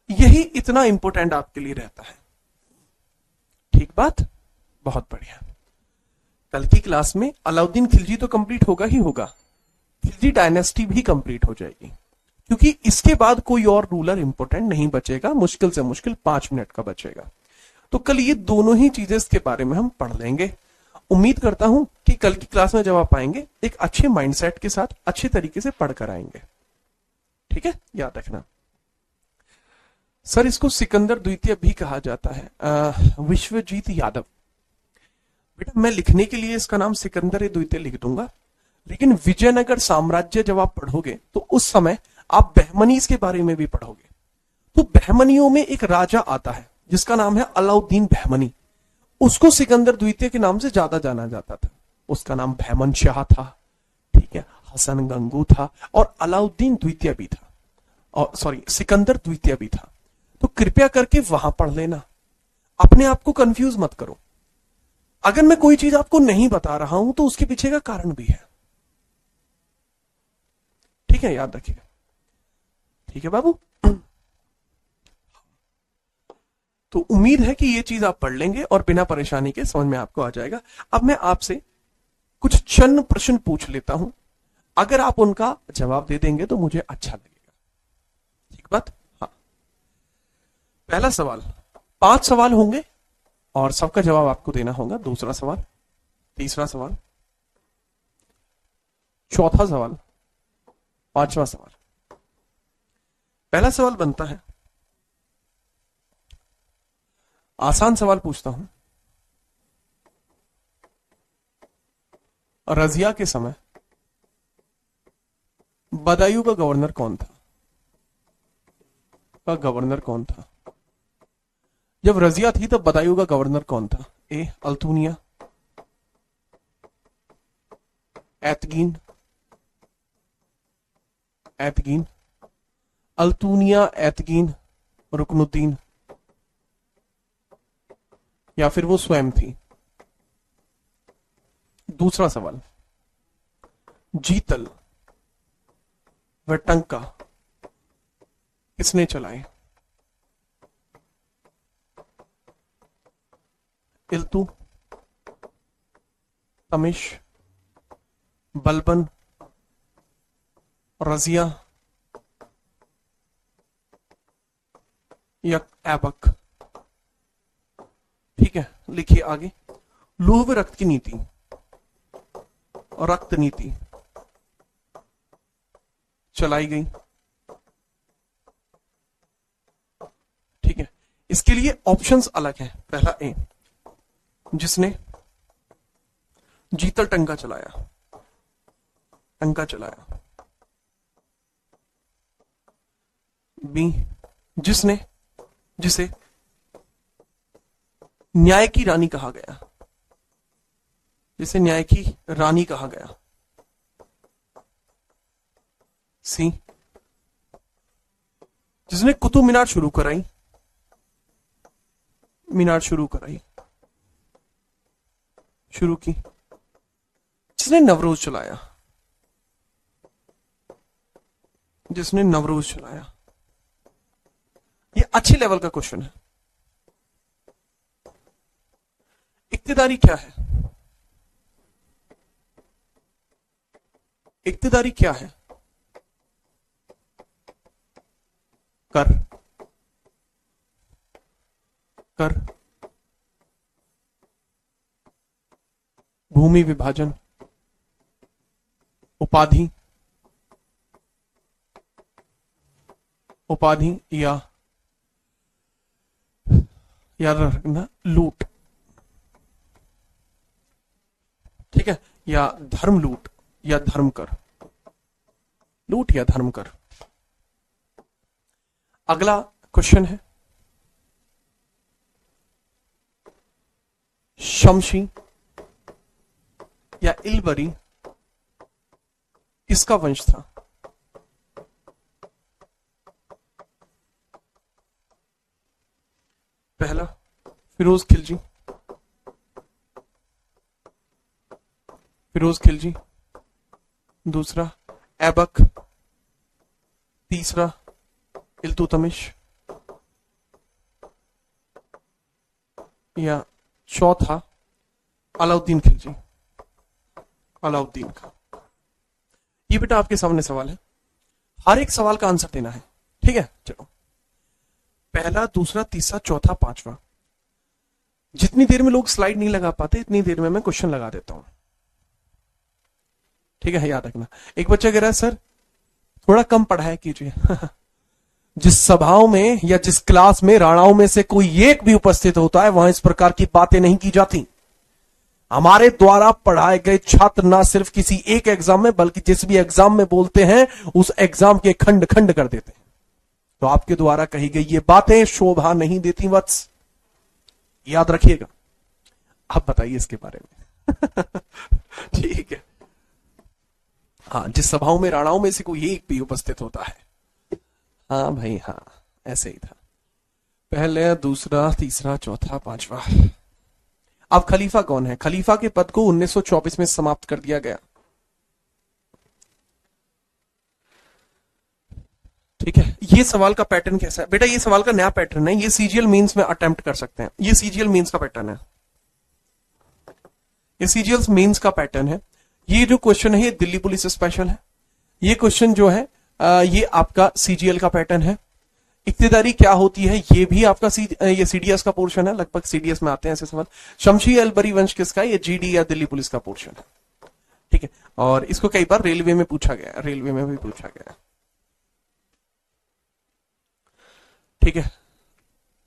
यही इतना इंपॉर्टेंट आपके लिए रहता है, ठीक बात, बहुत बढ़िया। कल की क्लास में अलाउद्दीन खिलजी तो कंप्लीट होगा ही होगा, खिलजी डायनेस्टी भी कंप्लीट हो जाएगी, क्योंकि इसके बाद कोई और रूलर इंपॉर्टेंट नहीं बचेगा, मुश्किल से मुश्किल 5 मिनट का बचेगा। तो कल ये दोनों ही चीजें इसके बारे में हम पढ़ लेंगे। उम्मीद करता हूं कि कल की क्लास में जब आप आएंगे एक अच्छे माइंडसेट के साथ अच्छे तरीके से पढ़कर आएंगे, ठीक है। याद रखना सर, इसको सिकंदर द्वितीय भी कहा जाता है, विश्वजीत यादव। बेटा मैं लिखने के लिए इसका नाम सिकंदर द्वितीय लिख दूंगा, लेकिन विजयनगर साम्राज्य जब आप पढ़ोगे तो उस समय आप बहमनीज के बारे में भी पढ़ोगे। तो बहमनियों में एक राजा आता है जिसका नाम है अलाउद्दीन बहमनी। उसको सिकंदर द्वितीय के नाम से ज्यादा जाना जाता था। उसका नाम बहमन शाह था, ठीक है, हसन गंगू था और अलाउद्दीन द्वितीय भी था, और सॉरी सिकंदर द्वितीय भी था। तो कृपया करके वहां पढ़ लेना, अपने आप को कंफ्यूज मत करो। अगर मैं कोई चीज आपको नहीं बता रहा हूं तो उसके पीछे का कारण भी है, ठीक है, याद रखिएगा, ठीक है बाबू। तो उम्मीद है कि ये चीज आप पढ़ लेंगे और बिना परेशानी के समझ में आपको आ जाएगा। अब मैं आपसे कुछ चंद प्रश्न पूछ लेता हूं, अगर आप उनका जवाब दे देंगे तो मुझे अच्छा लगेगा, ठीक बात। हाँ, पहला सवाल, 5 सवाल होंगे और सबका जवाब आपको देना होगा। दूसरा सवाल, तीसरा सवाल, चौथा सवाल, पांचवा सवाल। पहला सवाल बनता है, आसान सवाल पूछता हूं, रजिया के समय बदायूं का गवर्नर कौन था? का गवर्नर कौन था? जब रजिया थी तब बदायूं का गवर्नर कौन था? ए अल्तूनिया, एतगीन, एतगीन, अल्तूनिया, एतगीन, रुकनुद्दीन, या फिर वो स्वयं थी। दूसरा सवाल, जीतल, व टंका किसने चलाए? इल्तु तमिश, बलबन, रजिया या ऐबक। ठीक है, लिखिए आगे। लौह व रक्त की नीति और रक्त नीति चलाई गई। ठीक है, इसके लिए ऑप्शंस अलग हैं। पहला ए, जिसने जीतल टंका चलाया, टंका चलाया। बी, जिसे न्याय की रानी कहा गया, जिसे न्याय की रानी कहा गया। सी, जिसने कुतुब मीनार शुरू कराई, शुरू की। जिसने नवरोज चलाया, ये अच्छे लेवल का क्वेश्चन है। इक्तिदारी क्या है? इक्तिदारी क्या है? कर भूमि विभाजन, उपाधि या रखना लूट। ठीक है, या धर्म लूट या धर्म कर, लूट या धर्म कर। अगला क्वेश्चन है, शमशी या इलबरी किसका वंश था? पहला फिरोज खिलजी, दूसरा ऐबक, तीसरा इल्तुतमिश या चौथा अलाउद्दीन खिलजी, अलाउद्दीन का। ये बेटा आपके सामने सवाल है, हर एक सवाल का आंसर देना है। ठीक है, चलो पहला, दूसरा, तीसरा, चौथा, पांचवा। जितनी देर में लोग स्लाइड नहीं लगा पाते इतनी देर में मैं क्वेश्चन लगा देता हूं। ठीक है, याद रखना। एक बच्चा कह रहा है सर थोड़ा कम पढ़ाया कीजिए। जिस सभाओं में या जिस क्लास में राणाओं में से कोई एक भी उपस्थित होता है वहां इस प्रकार की बातें नहीं की जाती। हमारे द्वारा पढ़ाए गए छात्र ना सिर्फ किसी एक एग्जाम में बल्कि जिस भी एग्जाम में बोलते हैं उस एग्जाम के खंड खंड कर देते हैं। तो आपके द्वारा कही गई ये बातें शोभा नहीं देती वत्स, याद रखिएगा। आप बताइए इसके बारे में। ठीक है, हाँ, जिस सभाओं में राणाओं में से कोई एक भी उपस्थित होता है। हाँ भाई हाँ, ऐसे ही था। पहले, दूसरा, तीसरा, चौथा, पांचवा। अब खलीफा कौन है? खलीफा के पद को 1924 में समाप्त कर दिया गया। ठीक है, ये सवाल का पैटर्न कैसा है बेटा? ये सवाल का नया पैटर्न है, ये सीजीएल मेंस में अटेम्प्ट कर सकते हैं। ये सीजीएल मेंस का पैटर्न है, ये सीजीएल मेंस का पैटर्न है। ये जो क्वेश्चन है ये दिल्ली पुलिस स्पेशल है। ये क्वेश्चन जो है ये आपका सीजीएल का पैटर्न है। इक्तिदारी क्या होती है ये भी आपका ये सीडीएस का पोर्शन है, लगभग सीडीएस में आते हैं ऐसे सवाल। शमशी अलबरी वंश किसका है? ये जीडी या दिल्ली पुलिस का पोर्शन है। ठीक है, और इसको कई बार रेलवे में पूछा गया, रेलवे में भी पूछा गया। ठीक है,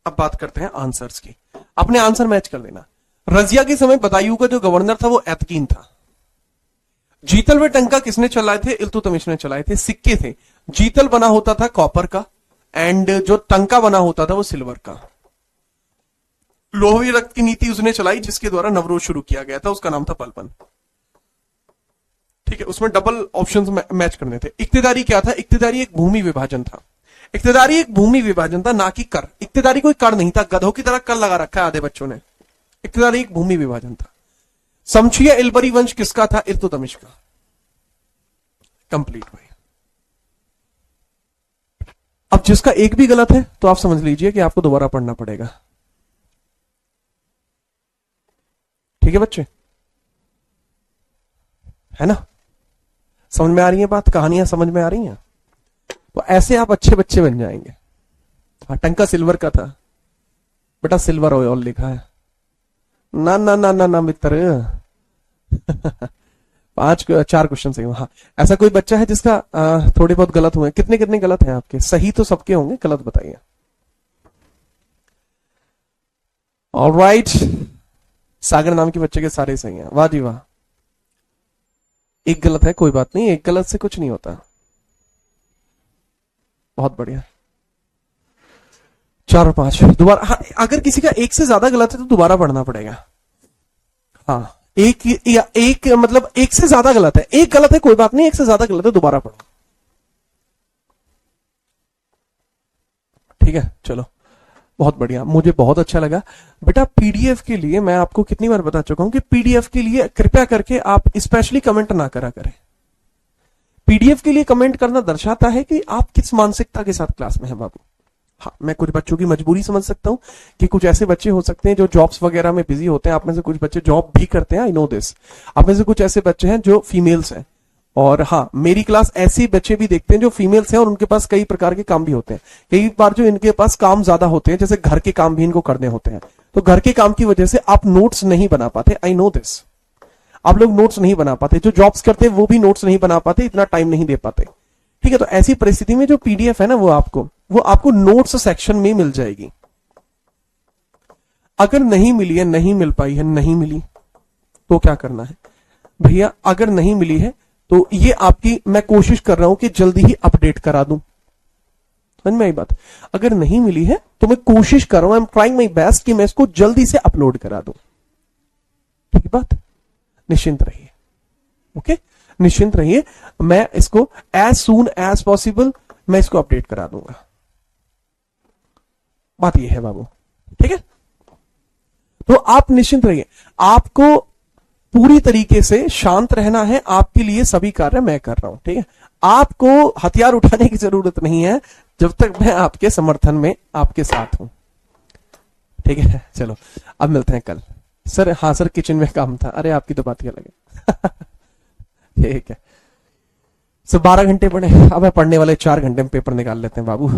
अब बात करते हैं आंसर्स की। अपने आंसर मैच कर देना। रजिया के समय बदायूं का जो गवर्नर था वो एतकीन था। जीतल व टंका किसने चलाए थे? इल्तुतमिश ने चलाए थे। सिक्के थे, जीतल बना होता था कॉपर का एंड जो टंका बना होता था वो सिल्वर का। लोहे रक्त की नीति उसने चलाई जिसके द्वारा नवरोज शुरू किया गया था, उसका नाम था बलबन। ठीक है, उसमें डबल ऑप्शंस मैच करने थे। इक्तिदारी क्या था? इक्तिदारी एक भूमि विभाजन था। इक्तिदारी एक भूमि विभाजन था, ना कि कर। इक्तिदारी कोई कर नहीं था, गधों की तरह कर लगा रखा है आधे बच्चों ने। इक्तिदारी एक भूमि विभाजन था। शमशी इलबरी वंश किसका था? इल्तुतमिश का। कंप्लीट हुई। जिसका एक भी गलत है तो आप समझ लीजिए कि आपको दोबारा पढ़ना पड़ेगा। ठीक है बच्चे, है ना? समझ में आ रही है बात, कहानियां समझ में आ रही हैं? तो ऐसे आप अच्छे बच्चे बन जाएंगे। हाँ, टंका सिल्वर का था बेटा, सिल्वर ऑयल लिखा है। ना ना ना ना ना मित्र। 4 क्वेश्चन सही। हाँ, ऐसा कोई बच्चा है जिसका थोड़े बहुत गलत हुए? कितने कितने गलत हैं आपके? सही तो सबके होंगे, गलत बताइए। ऑलराइट, सागर नाम के बच्चे के सारे सही हैं, वाह जी वाह। एक गलत है, कोई बात नहीं, एक गलत से कुछ नहीं होता। बहुत बढ़िया। 4 और 5 दोबारा। हाँ, अगर किसी का एक से ज्यादा गलत है तो दोबारा पढ़ना पड़ेगा। हाँ, एक मतलब एक से ज्यादा गलत है, एक गलत है कोई बात नहीं, एक से ज्यादा गलत है दोबारा पढ़ो। ठीक है, चलो बहुत बढ़िया, मुझे बहुत अच्छा लगा बेटा। पीडीएफ के लिए मैं आपको कितनी बार बता चुका हूं कि पीडीएफ के लिए कृपया करके आप स्पेशली कमेंट ना करा करें। पीडीएफ के लिए कमेंट करना दर्शाता है कि आप किस मानसिकता के साथ क्लास में है बाबू। हाँ, मैं कुछ बच्चों की मजबूरी समझ सकता हूं कि कुछ ऐसे बच्चे हो सकते हैं जो जॉब्स वगैरह में बिजी होते हैं। आप में से कुछ बच्चे जॉब भी करते हैं, आई नो दिस। आप में से कुछ ऐसे बच्चे हैं जो फीमेल्स हैं, और हाँ, मेरी क्लास ऐसे बच्चे भी देखते हैं जो फीमेल्स हैं और उनके पास कई प्रकार के काम भी होते हैं। कई बार जो इनके पास काम ज्यादा होते हैं, जैसे घर के काम भी इनको करने होते हैं, तो घर के काम की वजह से आप नोट्स नहीं बना पाते, आई नो दिस। आप लोग नोट्स नहीं बना पाते, जो जॉब्स करते हैं वो भी नोट्स नहीं बना पाते, इतना टाइम नहीं दे पाते। ठीक है, तो ऐसी परिस्थिति में जो पीडीएफ है ना, वो आपको नोट्स सेक्शन में मिल जाएगी। अगर नहीं मिली है, नहीं मिल पाई है, नहीं मिली तो क्या करना है भैया? अगर नहीं मिली है तो ये आपकी, मैं कोशिश कर रहा हूं कि जल्दी ही अपडेट करा दूं। समझ में आई बात? अगर नहीं मिली है तो मैं कोशिश कर रहा हूं, I am trying my best कि मैं इसको जल्दी से अपलोड करा दूं। ठीक बात, निश्चिंत रहिए। ओके, निश्चिंत रहिए, मैं इसको एज सून एज पॉसिबल मैं इसको अपडेट करा दूंगा। बात यह है बाबू, ठीक है? तो आप निश्चिंत रहिए, आपको पूरी तरीके से शांत रहना है। आपके लिए सभी कार्य मैं कर रहा हूं, ठीक है? आपको हथियार उठाने की जरूरत नहीं है जब तक मैं आपके समर्थन में आपके साथ हूं। ठीक है, चलो अब मिलते हैं कल। सर हाँ सर, किचन में काम था। अरे आपकी तो बात ही अलग है। ठीक है, सर 12 घंटे पढ़े, अब पढ़ने वाले 4 घंटे में पेपर निकाल लेते हैं बाबू।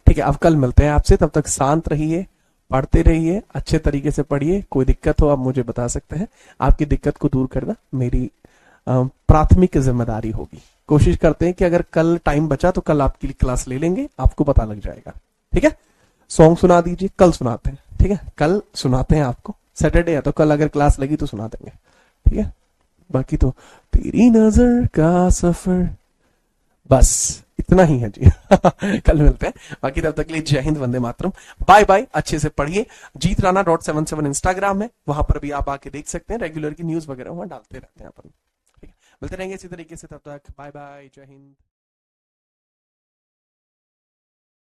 ठीक है, अब कल मिलते हैं आपसे। तब तक शांत रहिए, पढ़ते रहिए, अच्छे तरीके से पढ़िए। कोई दिक्कत हो आप मुझे बता सकते हैं। आपकी दिक्कत को दूर करना मेरी प्राथमिक जिम्मेदारी होगी। कोशिश करते हैं कि अगर कल टाइम बचा तो कल आपकी क्लास ले लेंगे, आपको पता लग जाएगा। ठीक है, सॉन्ग सुना दीजिए, कल सुनाते हैं। ठीक है, कल सुनाते हैं आपको, सैटरडे है तो कल अगर क्लास लगी तो सुना देंगे। ठीक है, बाकी तो तेरी नजर का सफर, बस इतना ही है जी। कल मिलते हैं, बाकी तब तक के लिए जय हिंद, वंदे मातरम, बाय बाय। अच्छे से पढ़िए। जीतराणा.77 इंस्टाग्राम है, वहां पर भी आप आके देख सकते हैं, रेगुलर की न्यूज वगैरह वहां डालते रहते हैं अपन। ठीक है, मिलते रहेंगे इसी तरीके से, तब तक बाय बाय, जय हिंद।